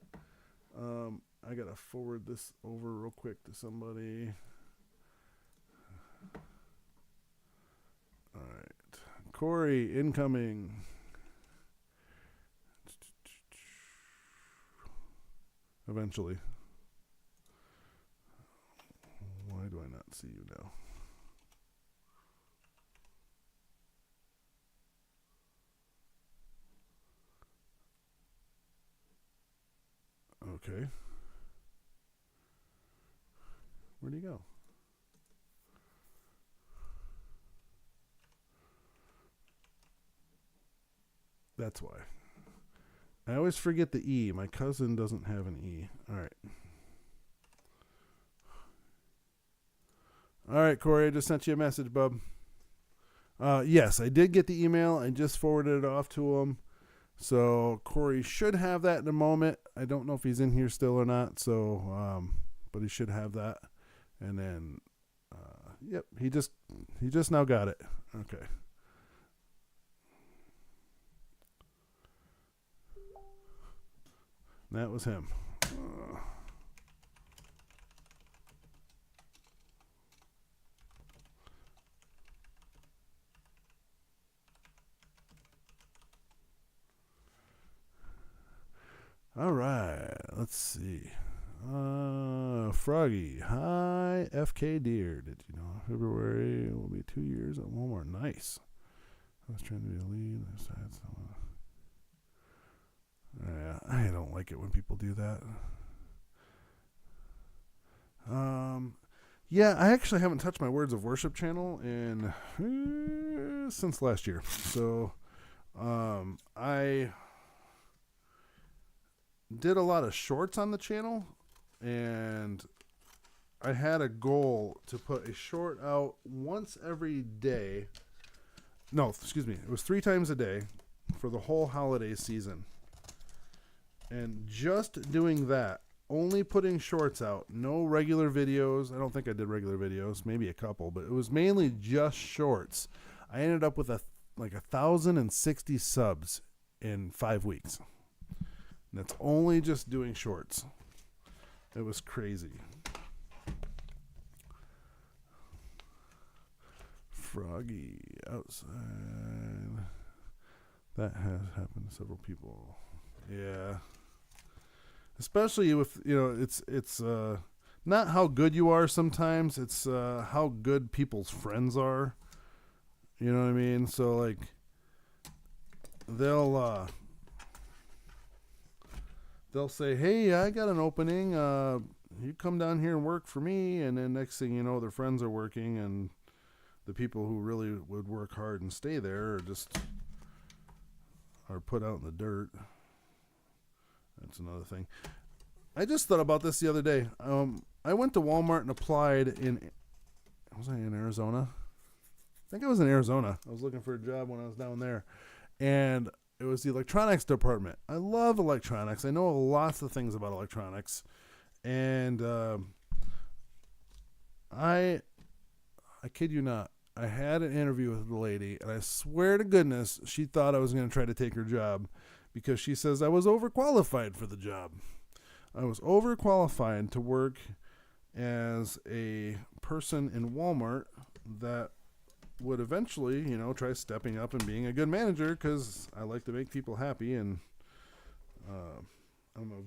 I gotta forward this over real quick to somebody. All right, Corey incoming. Eventually. Why do I not see you now? Okay. Where'd he go? That's why. I always forget the E. My cousin doesn't have an E. All right. All right, Corey, I just sent you a message, bub. Yes, I did get the email. I just forwarded it off to him. So Corey should have that in a moment. I don't know if he's in here still or not. So, but he should have that. And then, yep, he just now got it. Okay. That was him. All right, let's see. Froggy, hi, FK Deer. Did you know February will be 2 years at Walmart? Nice. I was trying to be a lead. Yeah, I don't like it when people do that. Yeah, I actually haven't touched my Words of Worship channel in since last year. So, I did a lot of shorts on the channel, and I had a goal to put a short out once every day. No, excuse me. It was 3 times a day for the whole holiday season. And just doing that, only putting shorts out, no regular videos. I don't think I did regular videos, maybe a couple, but it was mainly just shorts. I ended up with 1,060 subs in 5 weeks. And that's only just doing shorts. It was crazy. Froggy outside. That has happened to several people. Yeah. Especially with, it's not how good you are sometimes. It's how good people's friends are. You know what I mean? So, like, they'll say, hey, I got an opening. You come down here and work for me. And then next thing you know, their friends are working, and the people who really would work hard and stay there are put out in the dirt. That's another thing. I just thought about this the other day. I went to Walmart and applied was I in Arizona? I think I was in Arizona. I was looking for a job when I was down there. And it was the electronics department. I love electronics. I know lots of things about electronics. And I kid you not, I had an interview with the lady, and I swear to goodness she thought I was going to try to take her job, because she says I was overqualified for the job. I was overqualified to work as a person in Walmart that would eventually, try stepping up and being a good manager, because I like to make people happy, and I'm a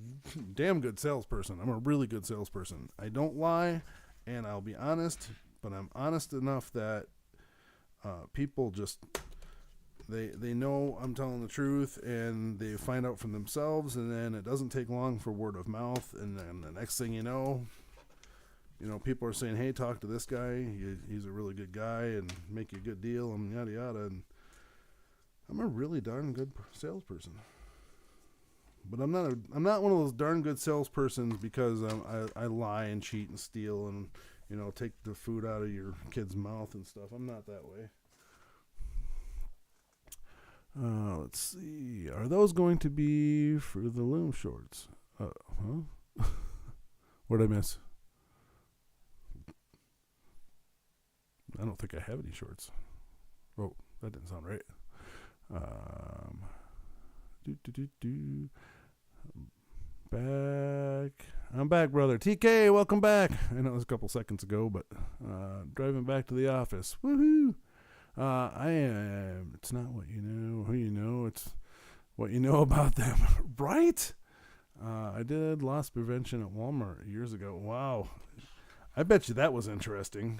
damn good salesperson. I'm a really good salesperson. I don't lie, and I'll be honest, but I'm honest enough that People just they know I'm telling the truth, and they find out from themselves, and then it doesn't take long for word of mouth, and then the next thing you know, people are saying, hey, talk to this guy. He's a really good guy and make you a good deal and yada yada. And I'm a really darn good salesperson. But I'm not one of those darn good salespersons because I lie and cheat and steal and take the food out of your kid's mouth and stuff. I'm not that way. Let's see. Are those going to be for the loom shorts? Huh? What did I miss? I don't think I have any shorts. Oh, that didn't sound right. Back. I'm back, brother. TK, welcome back. I know it was a couple seconds ago, but driving back to the office. Woohoo! I am. It's not what you know, who you know. It's what you know about them, right? I did loss prevention at Walmart years ago. Wow. I bet you that was interesting.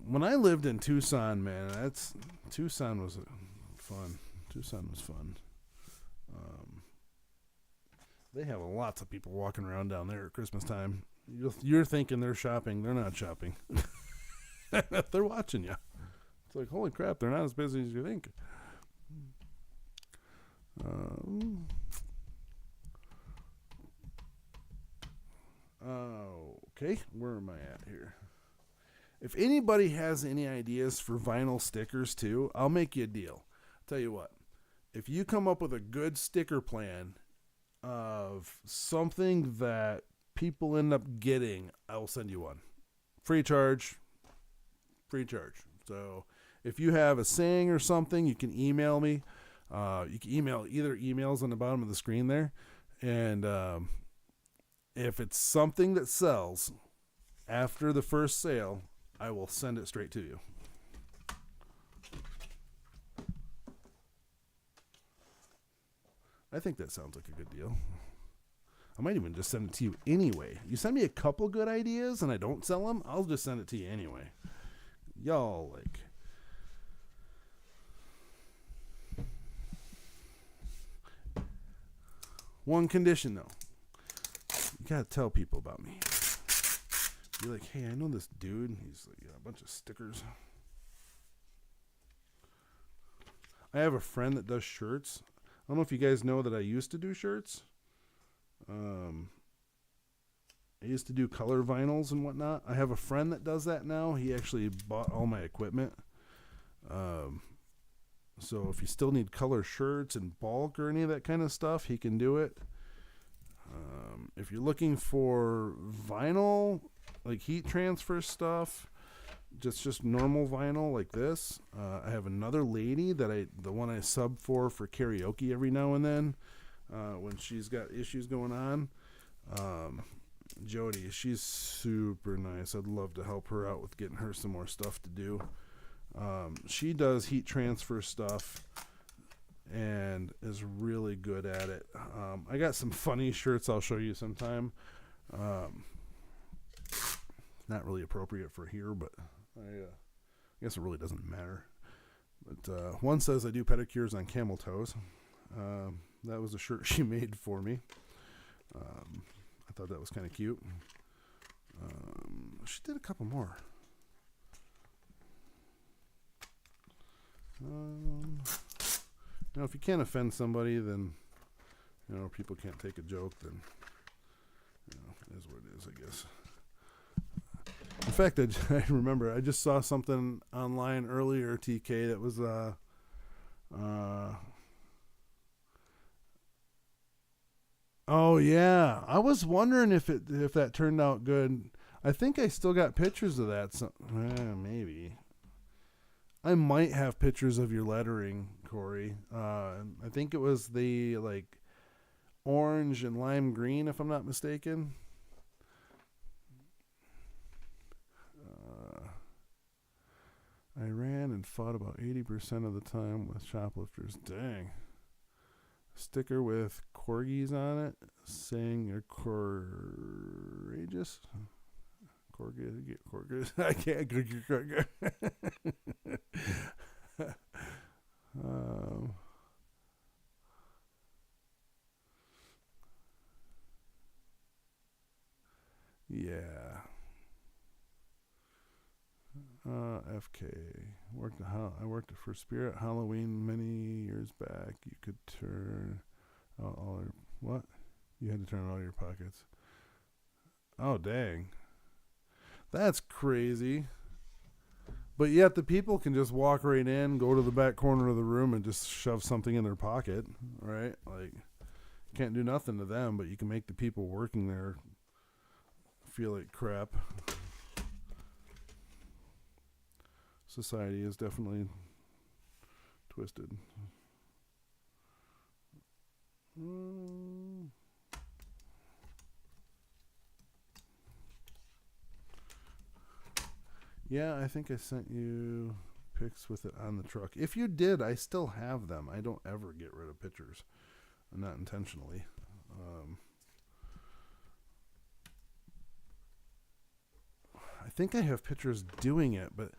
When I lived in Tucson, man, Tucson was fun. Tucson was fun. They have lots of people walking around down there at Christmas time. You're thinking they're shopping. They're not shopping. They're watching you. It's like, holy crap, they're not as busy as you think. Okay, where am I at here? If anybody has any ideas for vinyl stickers too, I'll make you a deal. Tell you what, if you come up with a good sticker plan of something that people end up getting, I will send you one. Free charge. So if you have a saying or something, you can email me. You can email either emails on the bottom of the screen there. And if it's something that sells after the first sale, I will send it straight to you. I think that sounds like a good deal. I might even just send it to you anyway. You send me a couple good ideas and I don't sell them, I'll just send it to you anyway. Y'all, like... One condition, though. You gotta tell people about me. Be like, hey, I know this dude. He's like, got a bunch of stickers. I have a friend that does shirts. I don't know if you guys know that I used to do shirts. I used to do color vinyls and whatnot. I have a friend that does that now. He actually bought all my equipment. So if you still need color shirts in bulk or any of that kind of stuff, he can do it. If you're looking for vinyl, like heat transfer stuff, just normal vinyl like this, I have another lady that the one I sub for karaoke every now and then, when she's got issues going on. Jody, she's super nice. I'd love to help her out with getting her some more stuff to do. She does heat transfer stuff and is really good at it. I got some funny shirts I'll show you sometime. Not really appropriate for here, but I guess it really doesn't matter. But one says I do pedicures on camel toes. That was a shirt she made for me. I thought that was kind of cute. She did a couple more. If you can't offend somebody, then people can't take a joke, then it is what it is, I guess. In fact, I remember I just saw something online earlier, TK, that was oh yeah, I was wondering if that turned out good. I think I still got pictures of that. Maybe. I might have pictures of your lettering, Corey. I think it was the orange and lime green, if I'm not mistaken. I ran and fought about 80% of the time with shoplifters. Dang. Sticker with corgis on it saying you're courageous. Corrugated. I can't. Yeah. FK. I worked for Spirit Halloween many years back. You could turn all your what? You had to turn all your pockets. Oh dang. That's crazy. But yet the people can just walk right in, go to the back corner of the room, and just shove something in their pocket, right? Like, can't do nothing to them, but you can make the people working there feel like crap. Society is definitely twisted. Yeah, I think I sent you pics with it on the truck. If you did, I still have them. I don't ever get rid of pictures. Not intentionally. I think I have pictures doing it, but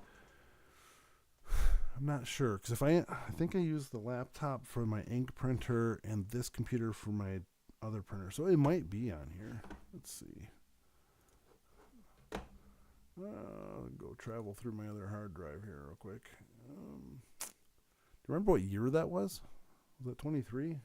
I'm not sure. Because I think I use the laptop for my ink printer and this computer for my other printer. So it might be on here. Let's see. Go travel through my other hard drive here real quick. Do you remember what year that was? Was it 23?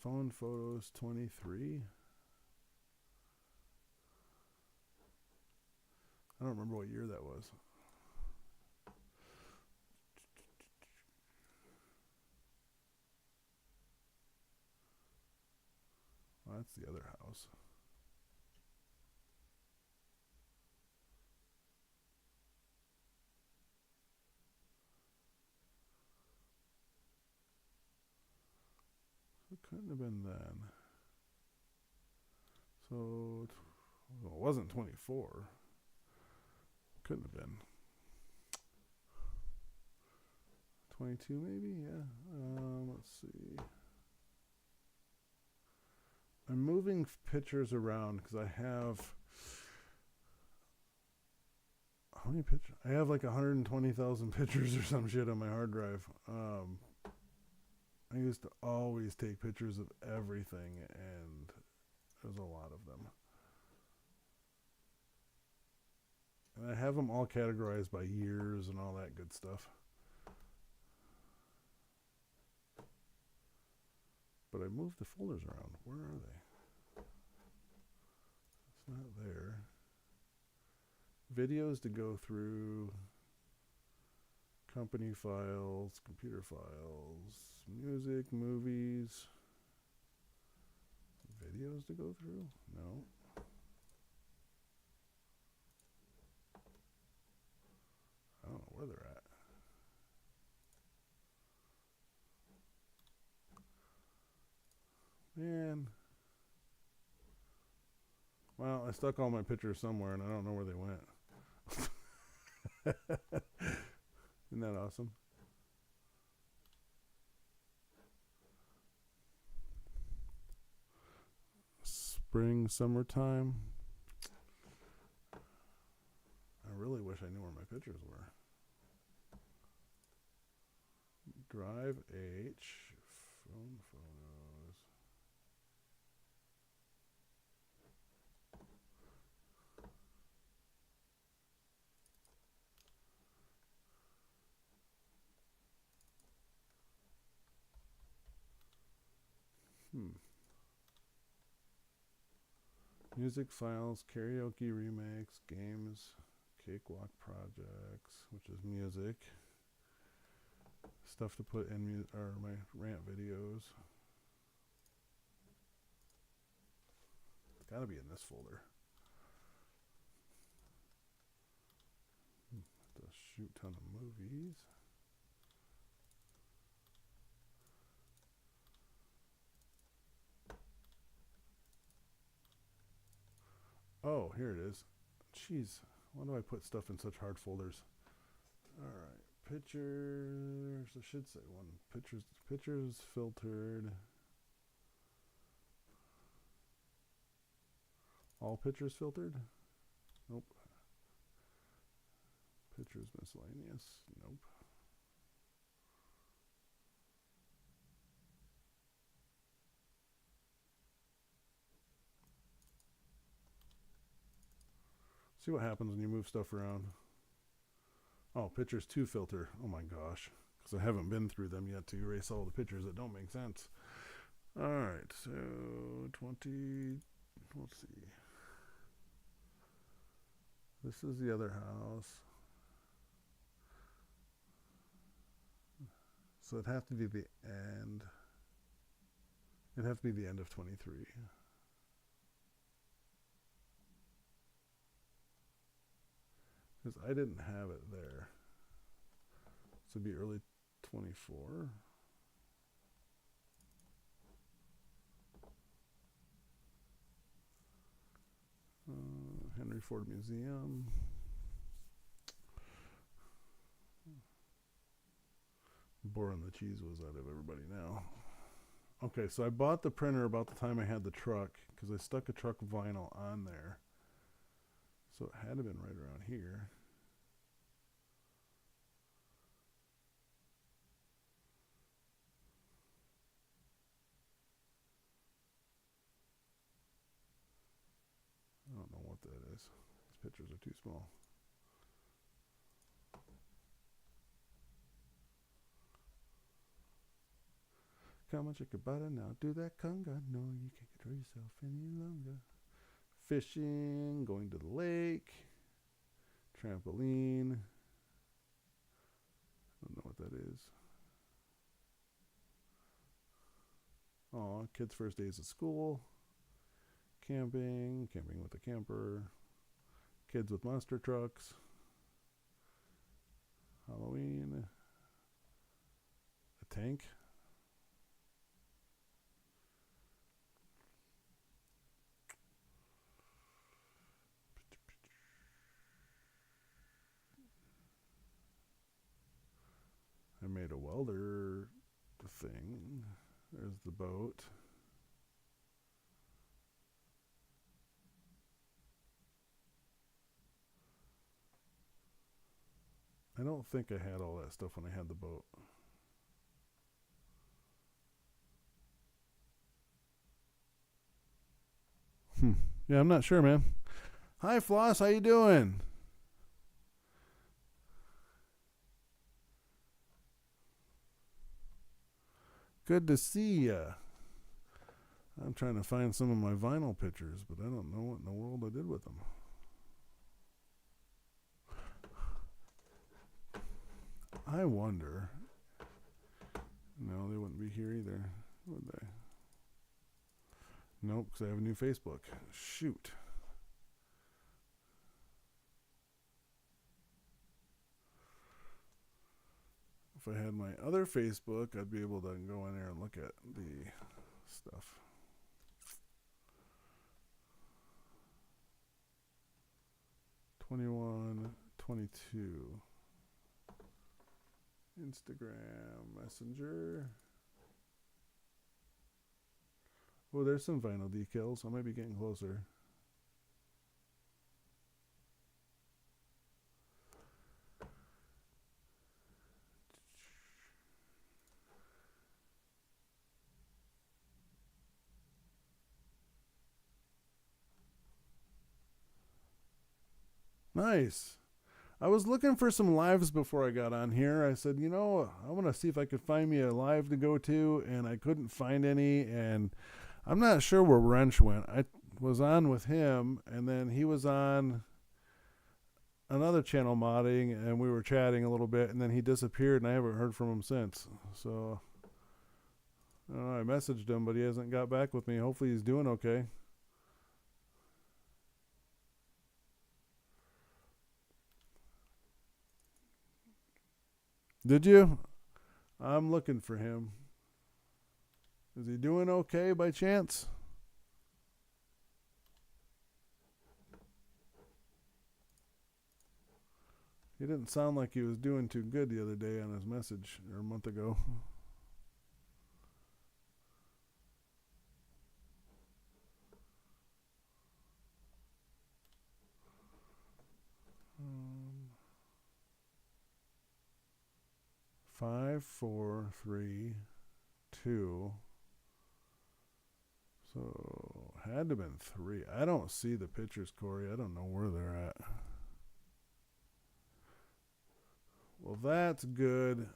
Phone photos 23. I don't remember what year that was. Well, that's the other house. It couldn't have been then. So, well, it wasn't 24. Couldn't have been. 22 maybe? Yeah. Let's see. I'm moving pictures around because I have... How many pictures? I have like 120,000 pictures or some shit on my hard drive. I used to always take pictures of everything, and there's a lot of them. And I have them all categorized by years and all that good stuff. But I moved the folders around. Where are they? It's not there. Videos to go through. Company files, computer files, music, movies. Videos to go through? No. I don't know where they're at. Man. Well, I stuck all my pictures somewhere and I don't know where they went. Isn't that awesome? Spring, summertime. I really wish I knew where my pictures were. Drive H, phone photos. Music files, karaoke remakes, games, cakewalk projects, which is music. Stuff to put in my rant videos. It's got to be in this folder. The shoot ton of movies. Oh, here it is. Jeez, why do I put stuff in such hard folders? All right, pictures. I should say one. Pictures filtered. All pictures filtered? Nope. Pictures miscellaneous? Nope. See what happens when you move stuff around. Oh, pictures to filter. Oh my gosh. Because I haven't been through them yet to erase all the pictures that don't make sense. Alright, so 20. Let's see. This is the other house. So it'd have to be the end. It'd have to be the end of 23. Because I didn't have it there. So it'd be early 24. Henry Ford Museum. Boring the cheese was out of everybody now. Okay, so I bought the printer about the time I had the truck because I stuck a truck vinyl on there. So it had to have been right around here. I don't know what that is. These pictures are too small. Come on, Chickabada, now do that conga. No, you can't control yourself any longer. Fishing, going to the lake, trampoline. I don't know what that is. Oh, kids' first days at school. Camping with a camper. Kids with monster trucks. Halloween. A tank. I made a welder thing. There's the boat. I don't think I had all that stuff when I had the boat. Yeah, I'm not sure, man. Hi, Floss. How you doing? Good to see ya. I'm trying to find some of my vinyl pictures, but I don't know what in the world I did with them. I wonder. No, they wouldn't be here either, would they? Nope, because I have a new Facebook. Shoot. If I had my other Facebook, I'd be able to go in there and look at the stuff. '21, '22. Instagram, Messenger. Oh, there's some vinyl decals. I might be getting closer. Nice. I was looking for some lives before I got on here. I said, I want to see if I could find me a live to go to, and I couldn't find any, and I'm not sure where Wrench went. I was on with him, and then he was on another channel modding, and we were chatting a little bit, and then he disappeared, and I haven't heard from him since. So I messaged him, but he hasn't got back with me. Hopefully he's doing okay. Did you? I'm looking for him. Is he doing okay by chance? He didn't sound like he was doing too good the other day on his message, or a month ago. Five, 4, 3, 2. So had to have been 3. I don't see the pictures, Corey. I don't know where they're at. Well, that's good.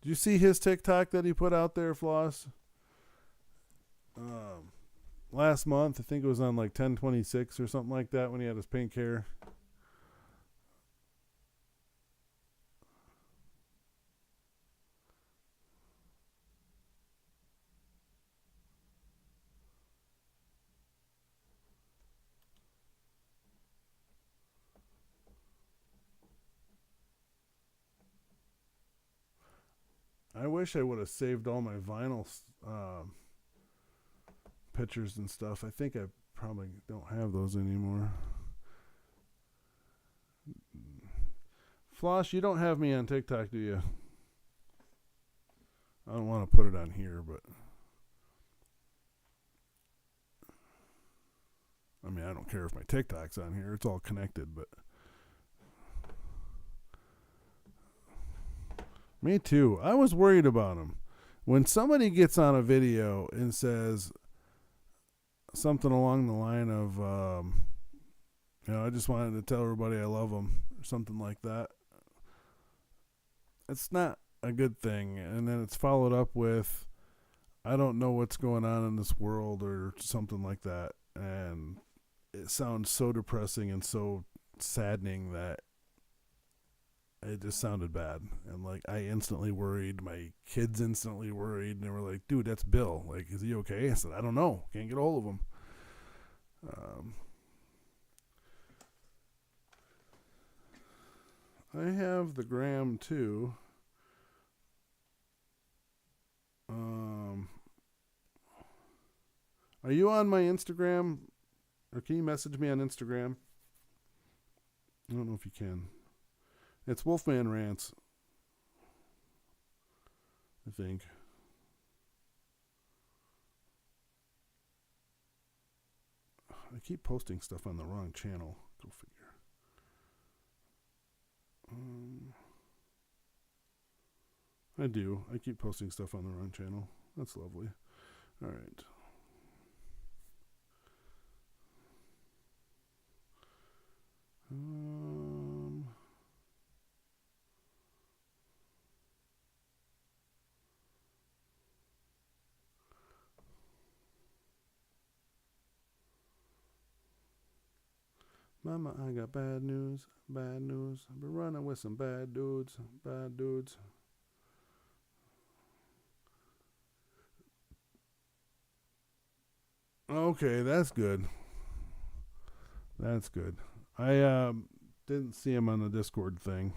Did you see his TikTok that he put out there, Floss? Last month, I think it was on like 10/26 or something like that when he had his pink hair. I wish I would have saved all my vinyl pictures and stuff. I think I probably don't have those anymore. Floss, you don't have me on TikTok, do you? I don't want to put it on here, but I mean, I don't care if my TikTok's on here. It's all connected, but me too. I was worried about him. When somebody gets on a video and says something along the line of, I just wanted to tell everybody I love them, or something like that, it's not a good thing. And then it's followed up with, I don't know what's going on in this world, or something like that. And it sounds so depressing and so saddening that it just sounded bad. And like, I instantly worried. My kids instantly worried. And they were like, dude, that's Bill. Like, is he okay? I said, I don't know. Can't get a hold of him. I have the gram too. Are you on my Instagram? Or can you message me on Instagram? I don't know if you can. It's Wolfman Rants, I think. I keep posting stuff on the wrong channel. Go figure. I do. I keep posting stuff on the wrong channel. That's lovely. All right. Mama, I got bad news, bad news. I've been running with some bad dudes, bad dudes. Okay, that's good. That's good. I didn't see him on the Discord thing.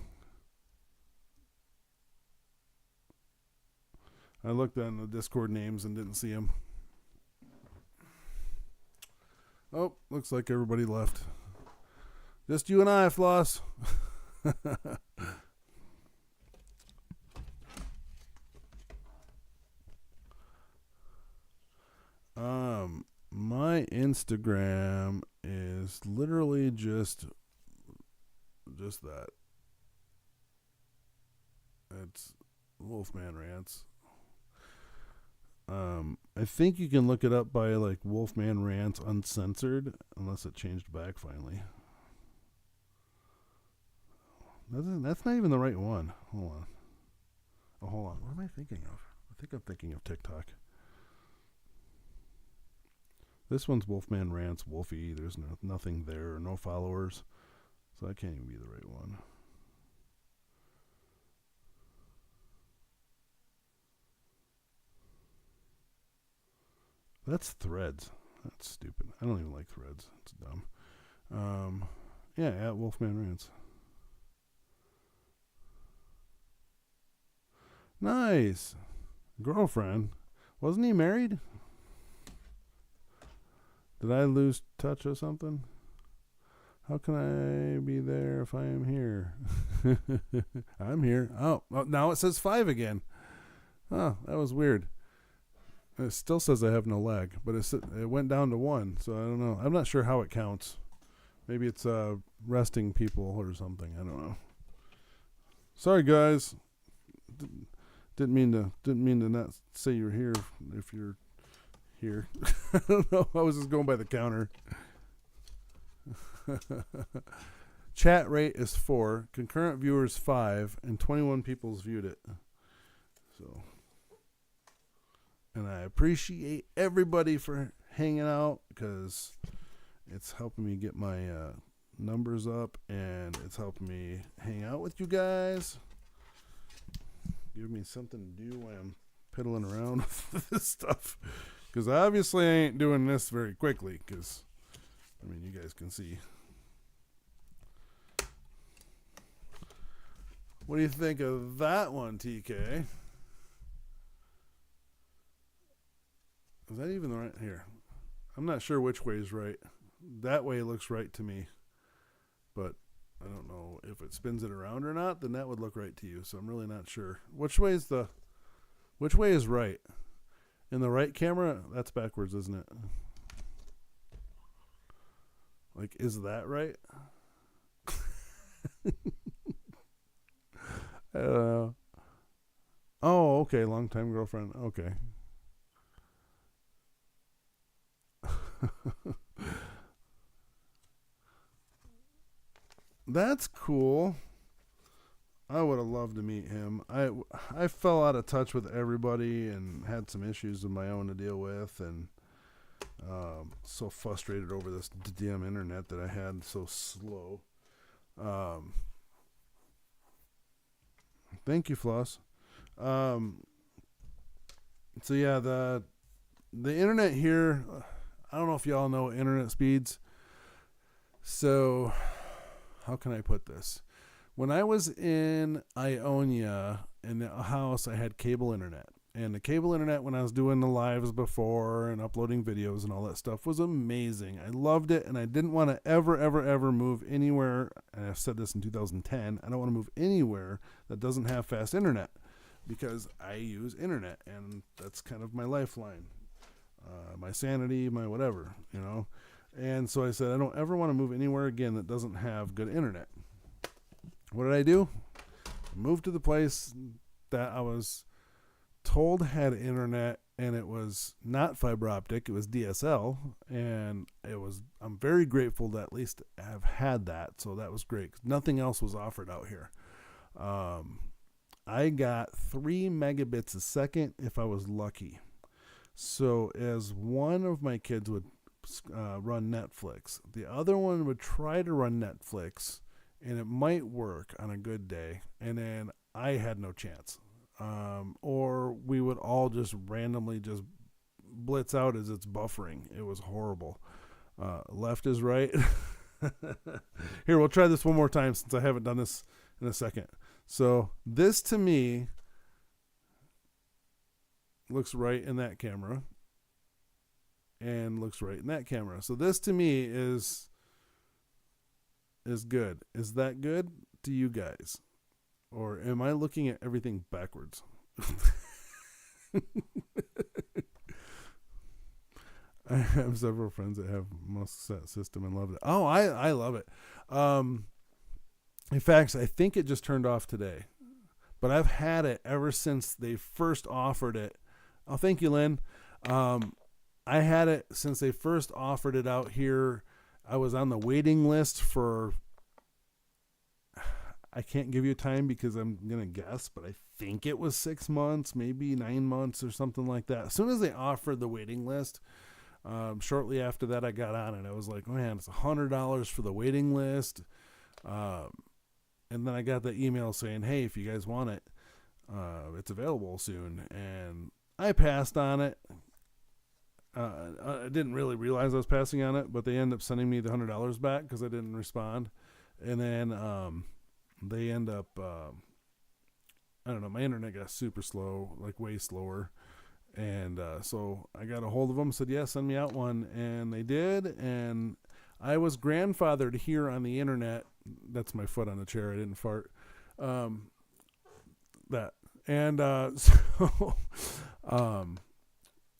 I looked on the Discord names and didn't see him. Oh, looks like everybody left. Just you and I, Floss. My Instagram is literally just that. It's Wolfman Rants. I think you can look it up by like Wolfman Rants Uncensored, unless it changed back finally. That's not even the right one. Hold on. Oh, hold on. What am I thinking of? I think I'm thinking of TikTok. This one's Wolfman Rants Wolfie. There's nothing there, no followers. So that can't even be the right one. That's Threads. That's stupid. I don't even like Threads. It's dumb. Yeah, at Wolfman Rants. Nice. Girlfriend. Wasn't he married? Did I lose touch or something? How can I be there if I am here? I'm here. Oh, now it says 5 again. Oh, that was weird. It still says I have no lag, but it went down to 1, so I don't know. I'm not sure how it counts. Maybe it's resting people or something. I don't know. Sorry, guys. Didn't mean to not say you're here if you're here. I don't know. I was just going by the counter. Chat rate is 4, concurrent viewers 5, and 21 people's viewed it. So, and I appreciate everybody for hanging out because it's helping me get my numbers up, and it's helping me hang out with you guys. Give me something to do when I'm piddling around with this stuff, because obviously I ain't doing this very quickly, because I mean, you guys can see. What do you think of that one, TK? Is that even right here? I'm not sure which way is right. That way looks right to me, but I don't know if it spins it around or not. Then that would look right to you. So I'm really not sure. Which way is right? In the right camera, that's backwards, isn't it? Like, is that right? I don't know. Oh, okay. Long-time girlfriend. Okay. That's cool. I would have loved to meet him. I fell out of touch with everybody and had some issues of my own to deal with, and so frustrated over this damn internet that I had so slow. Thank you, Floss. So yeah, the internet here, I don't know if y'all know internet speeds. So how can I put this? When I was in Ionia in a house, I had cable internet. And the cable internet, when I was doing the lives before and uploading videos and all that stuff, was amazing. I loved it, and I didn't want to ever move anywhere. And I've said this in 2010. I don't want to move anywhere that doesn't have fast internet, because I use internet, and that's kind of my lifeline, my sanity, my whatever, you know. And so I said, I don't ever want to move anywhere again that doesn't have good internet. What did I do? I moved to the place that I was told had internet, and it was not fiber optic, it was DSL, and I'm very grateful to at least have had that. So that was great, 'cause nothing else was offered out here. I got 3 megabits a second if I was lucky. So as one of my kids would run Netflix, the other one would try to run Netflix, and it might work on a good day, and then I had no chance. Or we would all just randomly just blitz out as it's buffering. It was horrible. Left is right. Here, we'll try this one more time since I haven't done this in a second. So this to me looks right in that camera and looks right in that camera. So this to me is good. Is that good to you guys? Or am I looking at everything backwards? I have several friends that have MuskSat system and love it. Oh, I love it. In fact, I think it just turned off today. But I've had it ever since they first offered it. Oh, thank you, Lynn. I had it since they first offered it out here. I was on the waiting list for... I can't give you a time because I'm going to guess, but I think it was 6 months, maybe 9 months or something like that. As soon as they offered the waiting list, shortly after that, I got on it. I was like, man, it's $100 for the waiting list. And then I got the email saying, hey, if you guys want it, it's available soon. And I passed on it. I didn't really realize I was passing on it, but they ended up sending me the $100 back because I didn't respond. And then they end up, I don't know, my internet got super slow, like way slower. And so I got a hold of them, said, yeah, send me out one. And they did. And I was grandfathered here on the internet. That's my foot on the chair. I didn't fart. That. And so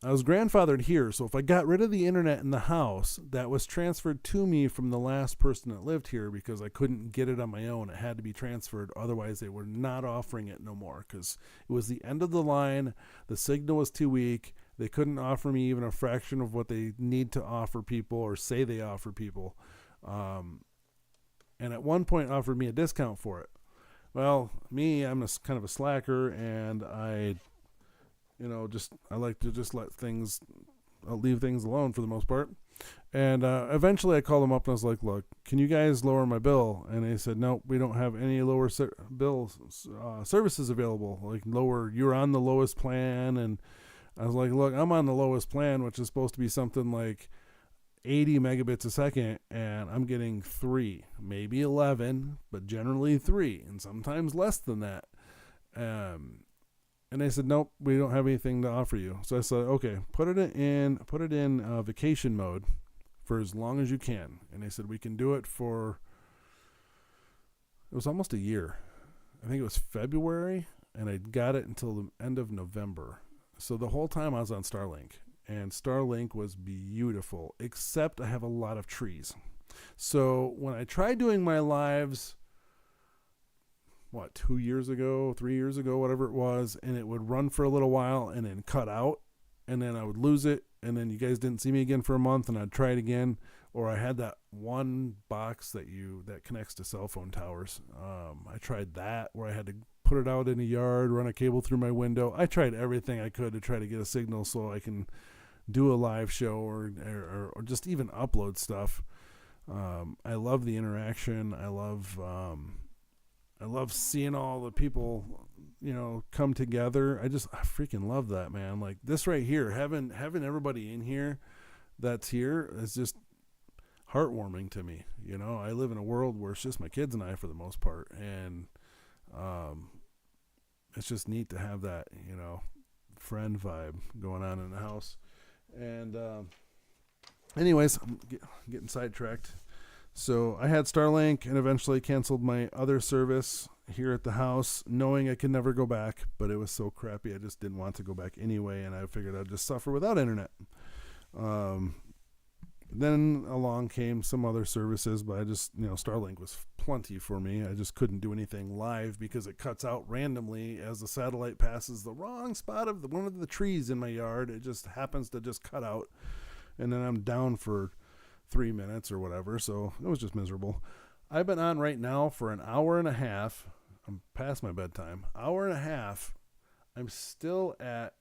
I was grandfathered here. So if I got rid of the internet in the house, that was transferred to me from the last person that lived here because I couldn't get it on my own. It had to be transferred. Otherwise, they were not offering it no more because it was the end of the line. The signal was too weak. They couldn't offer me even a fraction of what they need to offer people or say they offer people. And at one point offered me a discount for it. Well, I'm kind of a slacker, and I like to just I'll leave things alone for the most part. And eventually I called them up and I was like, look, can you guys lower my bill? And they said, no, we don't have any lower services available. Like you're on the lowest plan. And I was like, look, I'm on the lowest plan, which is supposed to be something like 80 megabits a second, and I'm getting 3, maybe 11, but generally 3, and sometimes less than that. And they said, nope, we don't have anything to offer you. So I said, okay, put it in vacation mode for as long as you can. And they said, we can do it for, it was almost a year. I think it was February, and I got it until the end of November. So the whole time I was on Starlink, and Starlink was beautiful, except I have a lot of trees. So when I tried doing my lives, 2 years ago, 3 years ago, whatever it was, and it would run for a little while and then cut out, and then I would lose it, and then you guys didn't see me again for a month, and I'd try it again. Or I had that one box that connects to cell phone towers. I tried that where I had to put it out in the yard, run a cable through my window. I tried everything I could to try to get a signal so I can do a live show or just even upload stuff. I love the interaction. I love seeing all the people, come together. I freaking love that, man. Like this right here, having everybody in here that's here is just heartwarming to me. I live in a world where it's just my kids and I for the most part, and it's just neat to have that friend vibe going on in the house. And anyways, I'm getting sidetracked. So I had Starlink and eventually canceled my other service here at the house, knowing I could never go back, but it was so crappy I just didn't want to go back anyway, and I figured I'd just suffer without internet. Then along came some other services, but I just, Starlink was plenty for me. I just couldn't do anything live because it cuts out randomly as the satellite passes the wrong spot of one of the trees in my yard. It just happens to just cut out, and then I'm down for 3 minutes or whatever, so it was just miserable. I've been on right now for an hour and a half. I'm past my bedtime. Hour and a half. I'm still at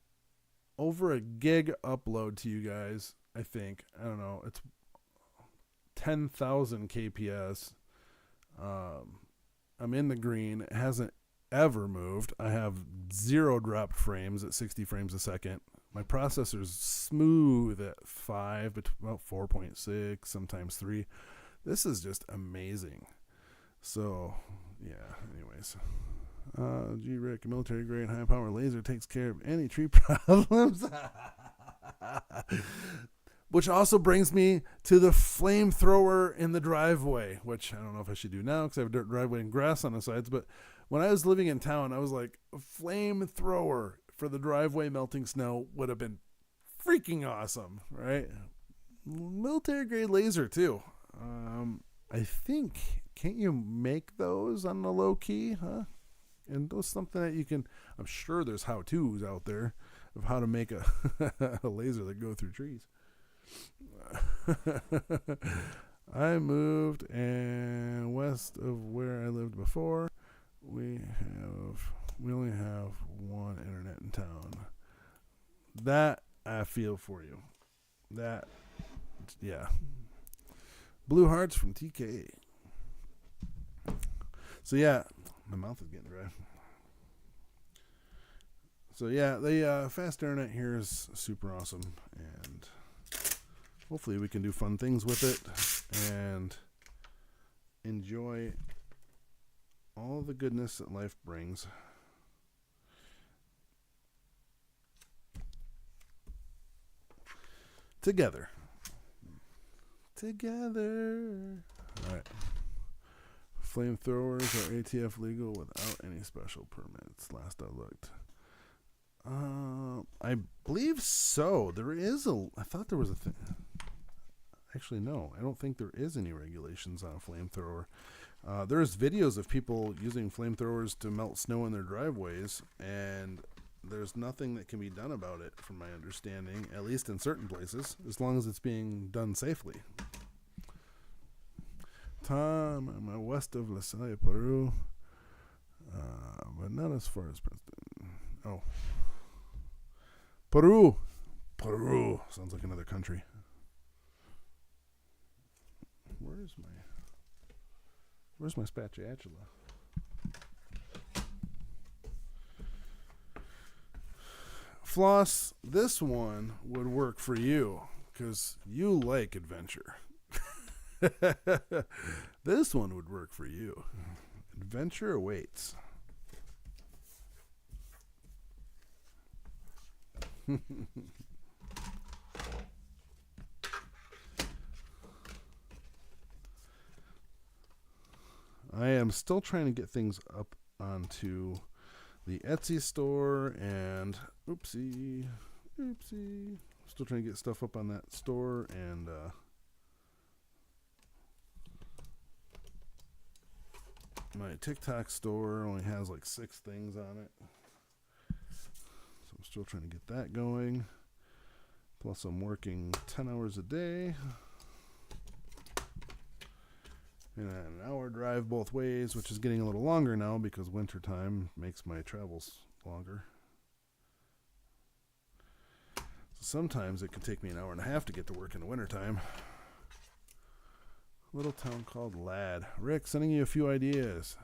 over a gig upload to you guys. I think, I don't know, it's 10,000 kps. I'm in the green. It hasn't ever moved. I have 0 dropped frames at 60 frames a second. My processor's smooth at 5, but about 4.6, sometimes 3. This is just amazing. So, yeah, anyways. G-Rick, military grade high power laser takes care of any tree problems. Which also brings me to the flamethrower in the driveway, which I don't know if I should do now because I have a dirt driveway and grass on the sides. But when I was living in town, I was like, a flamethrower for the driveway melting snow would have been freaking awesome, right? Military grade laser too. I think, can't you make those on the low key, huh? And those something that you can, I'm sure there's how-tos out there of how to make a laser that go through trees. I moved, and west of where I lived before, we only have one internet in town. That I feel for you. That, yeah. Blue hearts from TK. So yeah, my mouth is getting dry. So yeah, the fast internet here is super awesome, and hopefully we can do fun things with it and enjoy all the goodness that life brings. Together. together. All right. Flamethrowers are ATF legal without any special permits. Last I looked. I believe so. I thought there was a thing. Actually, no. I don't think there is any regulations on a flamethrower. There's videos of people using flamethrowers to melt snow in their driveways, and there's nothing that can be done about it, from my understanding, at least in certain places, as long as it's being done safely. Tom, I'm west of La Salle, Peru, but not as far as Princeton. Oh. Peru. Sounds like another country. Where's my spatula? Floss, this one would work for you because you like adventure. This one would work for you. Adventure awaits. I am still trying to get things up onto the Etsy store, and oopsie, still trying to get stuff up on that store, and my TikTok store only has like 6 things on it, so I'm still trying to get that going. Plus I'm working 10 hours a day. And an hour drive both ways, which is getting a little longer now because wintertime makes my travels longer. So sometimes it can take me an hour and a half to get to work in the wintertime. Little town called Ladd. Rick, sending you a few ideas.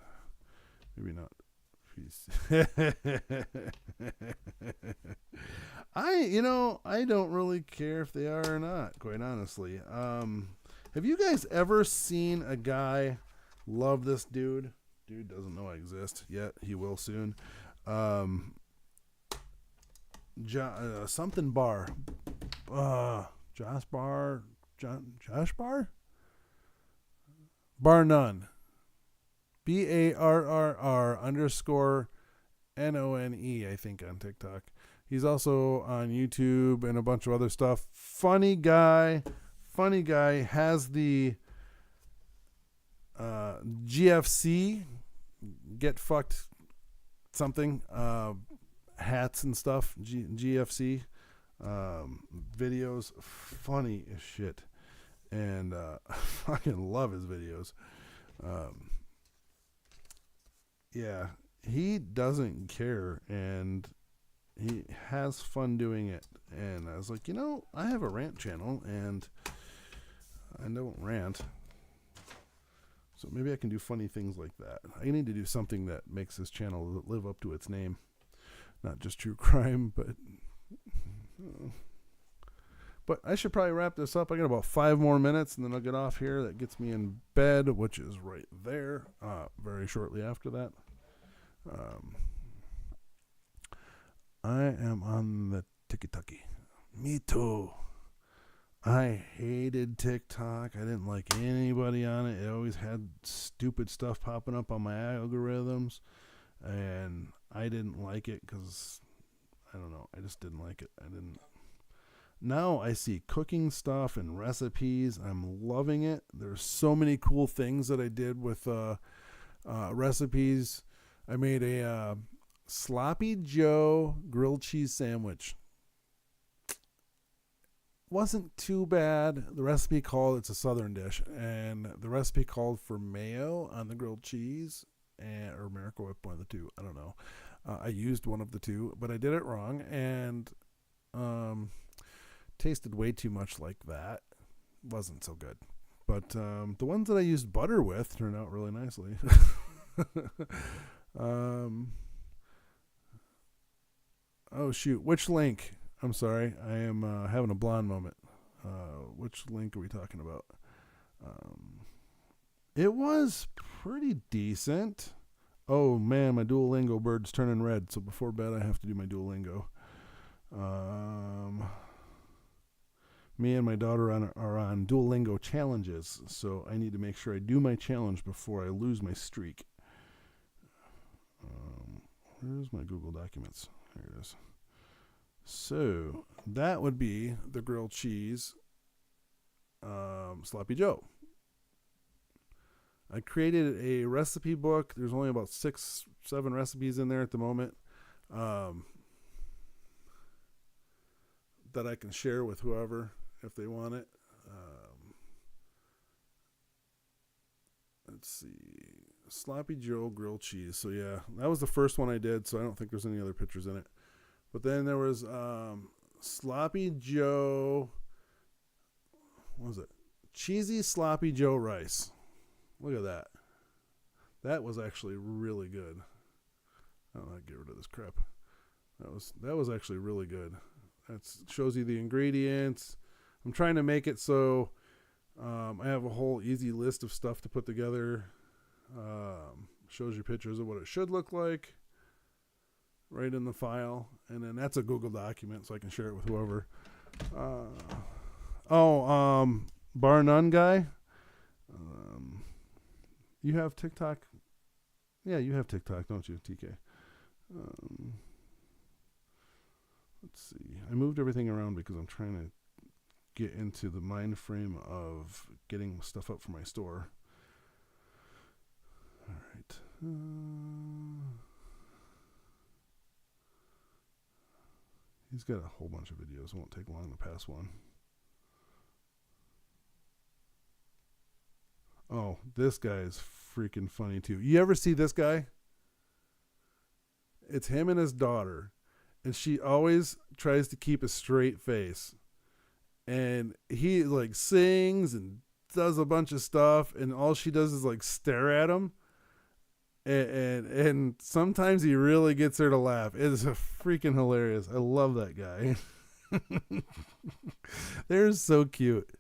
Maybe not. I don't really care if they are or not, quite honestly. Have you guys ever seen a guy love this dude? Dude doesn't know I exist yet. He will soon. Something bar. Josh Bar? Josh Bar? Bar None. BARRR_NONE, I think, on TikTok. He's also on YouTube and a bunch of other stuff. Funny guy, has the GFC, get fucked something, hats and stuff, GFC, videos, funny as shit, and I fucking love his videos. Yeah, he doesn't care, and he has fun doing it. And I was like, I have a rant channel, and I don't rant, so maybe I can do funny things like that. I need to do something that makes this channel live up to its name, not just true crime, but I should probably wrap this up. I got about 5 more minutes, and then I'll get off here. That gets me in bed, which is right there, very shortly after that. I am on the tiki-taki. Me too. I hated TikTok. I didn't like anybody on it. It always had stupid stuff popping up on my algorithms, and I didn't like it because, I don't know, I just didn't like it. Now I see cooking stuff and recipes. I'm loving it. There's so many cool things that I did with recipes. I made a Sloppy Joe grilled cheese sandwich. Wasn't too bad. The recipe called, it's a southern dish, and the recipe called for mayo on the grilled cheese, or Miracle Whip, one of the two. I don't know. I used one of the two, but I did it wrong, and tasted way too much like that. Wasn't so good. But the ones that I used butter with turned out really nicely. Oh shoot, which link? I'm sorry, I am having a blonde moment. Which link are we talking about? It was pretty decent. Oh man, my Duolingo bird's turning red, so before bed I have to do my Duolingo. Me and my daughter are on Duolingo challenges, so I need to make sure I do my challenge before I lose my streak. Where's my Google Documents? Here it is. So that would be the grilled cheese Sloppy Joe. I created a recipe book. There's only about 6-7 recipes in there at the moment that I can share with whoever if they want it. Let's see. Sloppy Joe grilled cheese. So yeah, that was the first one I did, so I don't think there's any other pictures in it. But then there was Sloppy Joe, what was it? Cheesy Sloppy Joe rice. Look at that. That was actually really good. I don't know how to get rid of this crap. That was actually really good. That shows you the ingredients. I'm trying to make it so I have a whole easy list of stuff to put together. Shows you pictures of what it should look like right in the file, and then that's a Google document so I can share it with whoever. Bar None guy, you have TikTok? Yeah, you have TikTok, don't you, TK? Let's see. I moved everything around because I'm trying to get into the mind frame of getting stuff up for my store. All right. He's got a whole bunch of videos. It won't take long to pass one. Oh, this guy is freaking funny too. You ever see this guy? It's him and his daughter, and she always tries to keep a straight face. And he like sings and does a bunch of stuff, and all she does is like stare at him. And sometimes he really gets her to laugh. It is freaking hilarious. I love that guy. They're so cute.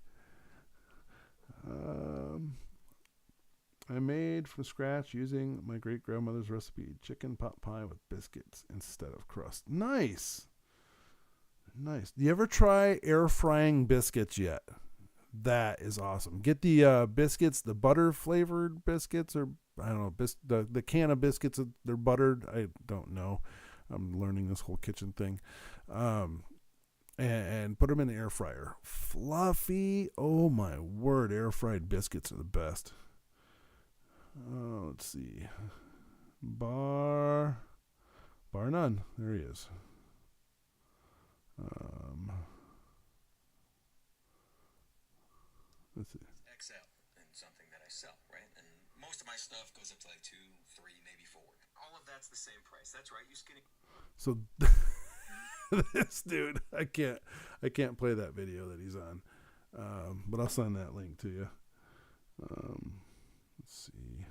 I made from scratch using my great grandmother's recipe, chicken pot pie with biscuits instead of crust. Nice. Nice. Do you ever try air frying biscuits yet? That is awesome. Get the biscuits, the butter flavored biscuits, or I don't know, the can of biscuits, they're buttered. I don't know. I'm learning this whole kitchen thing. And put them in the air fryer. Fluffy. Oh my word. Air fried biscuits are the best. Let's see. Bar None. There he is. Let's see. XL and something that I sell, right? And most of my stuff goes up to like 2, 3, maybe 4. All of that's the same price. That's right. You skinny. So this dude, I can't play that video that he's on, but I'll send that link to you. Let's see.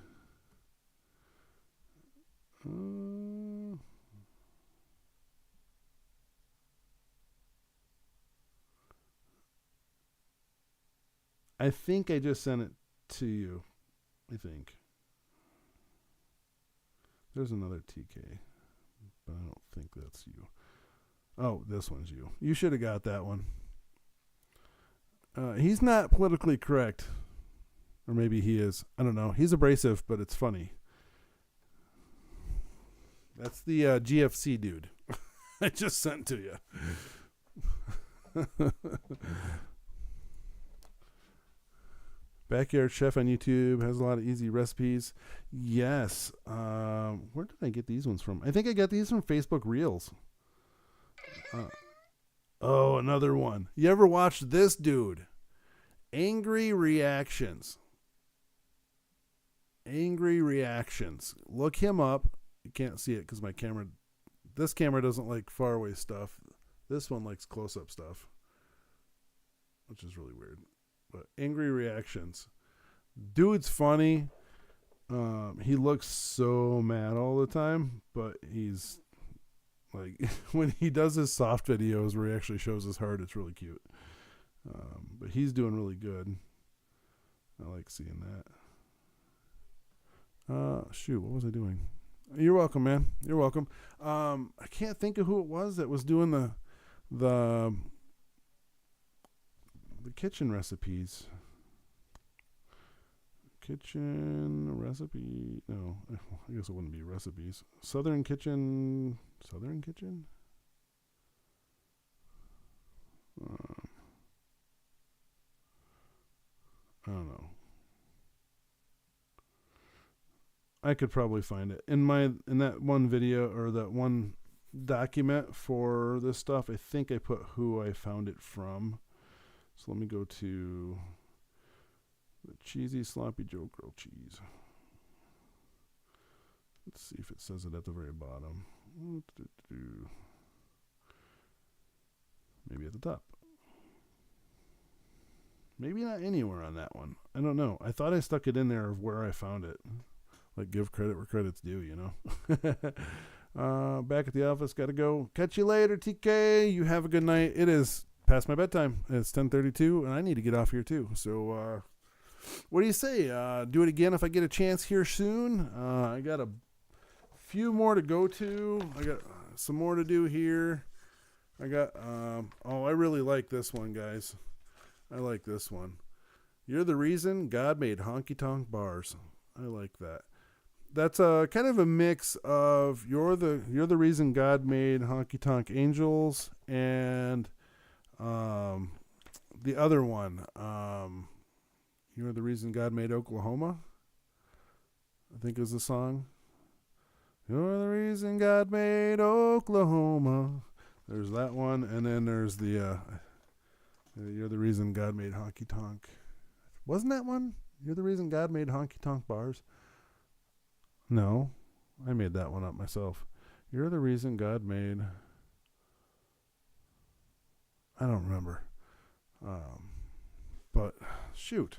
I think I just sent it to you. I think. There's another TK, but I don't think that's you. Oh, this one's you. You should have got that one. He's not politically correct. Or maybe he is. I don't know. He's abrasive, but it's funny. That's the GFC dude. I just sent to you. Backyard Chef on YouTube has a lot of easy recipes. Yes. Where did I get these ones from? I think I got these from Facebook Reels. Another one. You ever watched this dude? Angry Reactions. Angry Reactions. Look him up. You can't see it because this camera doesn't like far away stuff. This one likes close-up stuff, which is really weird. But Angry Reactions. Dude's funny. He looks so mad all the time, but he's like, when he does his soft videos where he actually shows his heart, it's really cute. But he's doing really good. I like seeing that. Shoot, what was I doing? You're welcome, man. You're welcome. I can't think of who it was that was doing the the kitchen recipes. Kitchen recipe. No, I guess it wouldn't be recipes. Southern kitchen. Southern kitchen? I don't know. I could probably find it in that one video or that one document for this stuff. I think I put who I found it from. So let me go to the cheesy sloppy Joe grilled cheese. Let's see if it says it at the very bottom. Maybe at the top. Maybe not anywhere on that one. I don't know. I thought I stuck it in there of where I found it. Like, give credit where credit's due, you know. Back at the office, gotta go. Catch you later, TK. You have a good night. It is past my bedtime. It's 10:32, and I need to get off here too. So, what do you say? Do it again if I get a chance here soon. I got a few more to go to. I got some more to do here. I got, I really like this one, guys. I like this one. You're the reason God made honky-tonk bars. I like that. That's a kind of a mix of you're the reason God made honky tonk angels and the other one, you're the reason God made Oklahoma. I think is the song. You're the reason God made Oklahoma. There's that one, and then there's the you're the reason God made honky tonk. Wasn't that one? You're the reason God made honky tonk bars. No, I made that one up myself. You're the reason God made. I don't remember. But shoot.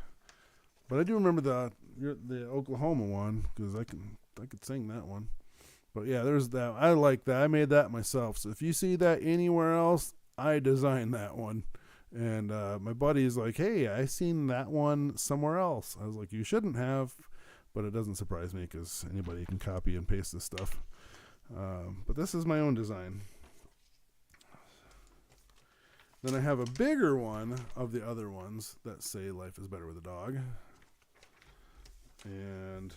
But I do remember the Oklahoma one because I could sing that one. But yeah, there's that. I like that. I made that myself. So if you see that anywhere else, I designed that one. And my buddy's like, hey, I seen that one somewhere else. I was like, you shouldn't have. But it doesn't surprise me because anybody can copy and paste this stuff. But this is my own design. Then I have a bigger one of the other ones that say life is better with a dog. And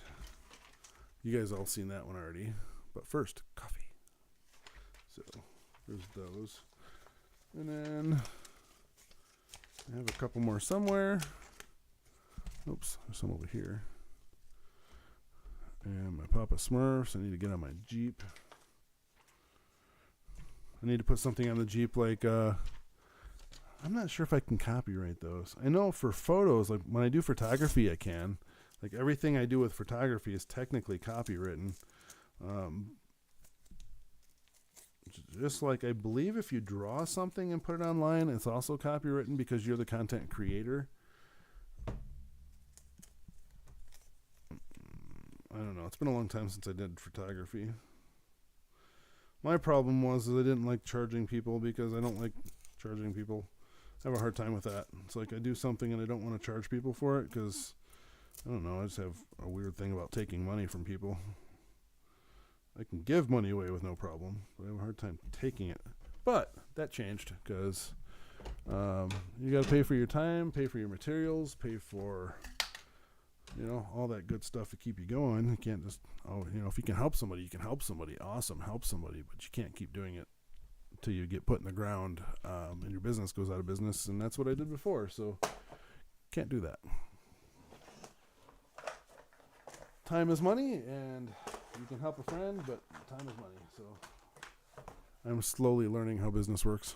you guys all seen that one already. But first, coffee. So there's those. And then I have a couple more somewhere. Oops, there's some over here. And my Papa Smurfs. I need to get on my Jeep. I need to put something on the Jeep like, I'm not sure if I can copyright those. I know for photos, like when I do photography, I can. Like everything I do with photography is technically copywritten. Just like I believe if you draw something and put it online, it's also copywritten because you're the content creator. I don't know. It's been a long time since I did photography. My problem was I didn't like charging people because I don't like charging people. I have a hard time with that. It's like I do something and I don't want to charge people for it because, I don't know, I just have a weird thing about taking money from people. I can give money away with no problem, but I have a hard time taking it. But that changed because you got to pay for your time, pay for your materials, pay for, all that good stuff to keep you going. You can't just, if you can help somebody, you can help somebody. Awesome, help somebody, but you can't keep doing it until you get put in the ground and your business goes out of business, and that's what I did before, so can't do that. Time is money, and you can help a friend, but time is money, so I'm slowly learning how business works.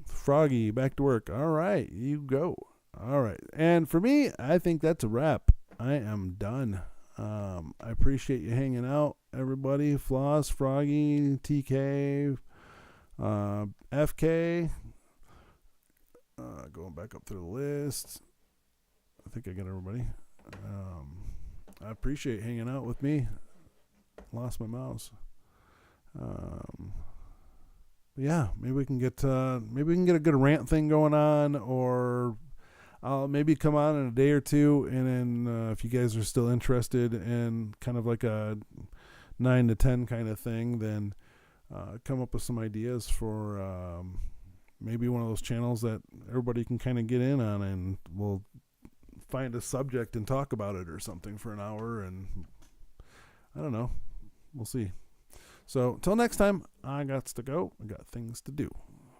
Froggy, back to work. All right, you go. All right, and for me, I think that's a wrap. I am done. I appreciate you hanging out, everybody. Floss, Froggy, TK, FK. Going back up through the list. I think I got everybody. I appreciate hanging out with me. Lost my mouse. Yeah, maybe we can get a good rant thing going on, or I'll maybe come on in a day or two, and then if you guys are still interested in kind of like a 9 to 10 kind of thing, then come up with some ideas for maybe one of those channels that everybody can kind of get in on, and we'll find a subject and talk about it or something for an hour, and I don't know. We'll see. So till next time, I got to go. I got things to do.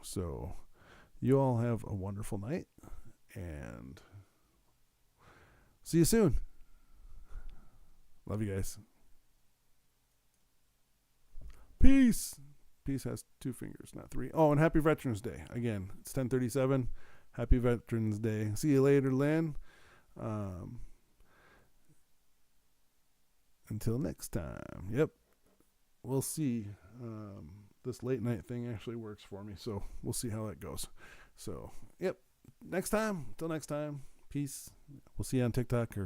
So you all have a wonderful night, and see you soon. Love you guys. Peace. Peace has 2 fingers, not 3. Oh, and happy Veterans Day. Again, it's 10:37. Happy Veterans Day. See you later, Lynn. Until next time. Yep. We'll see. This late night thing actually works for me, so we'll see how that goes. So, yep. Next time. Till next time. Peace. We'll see you on TikTok or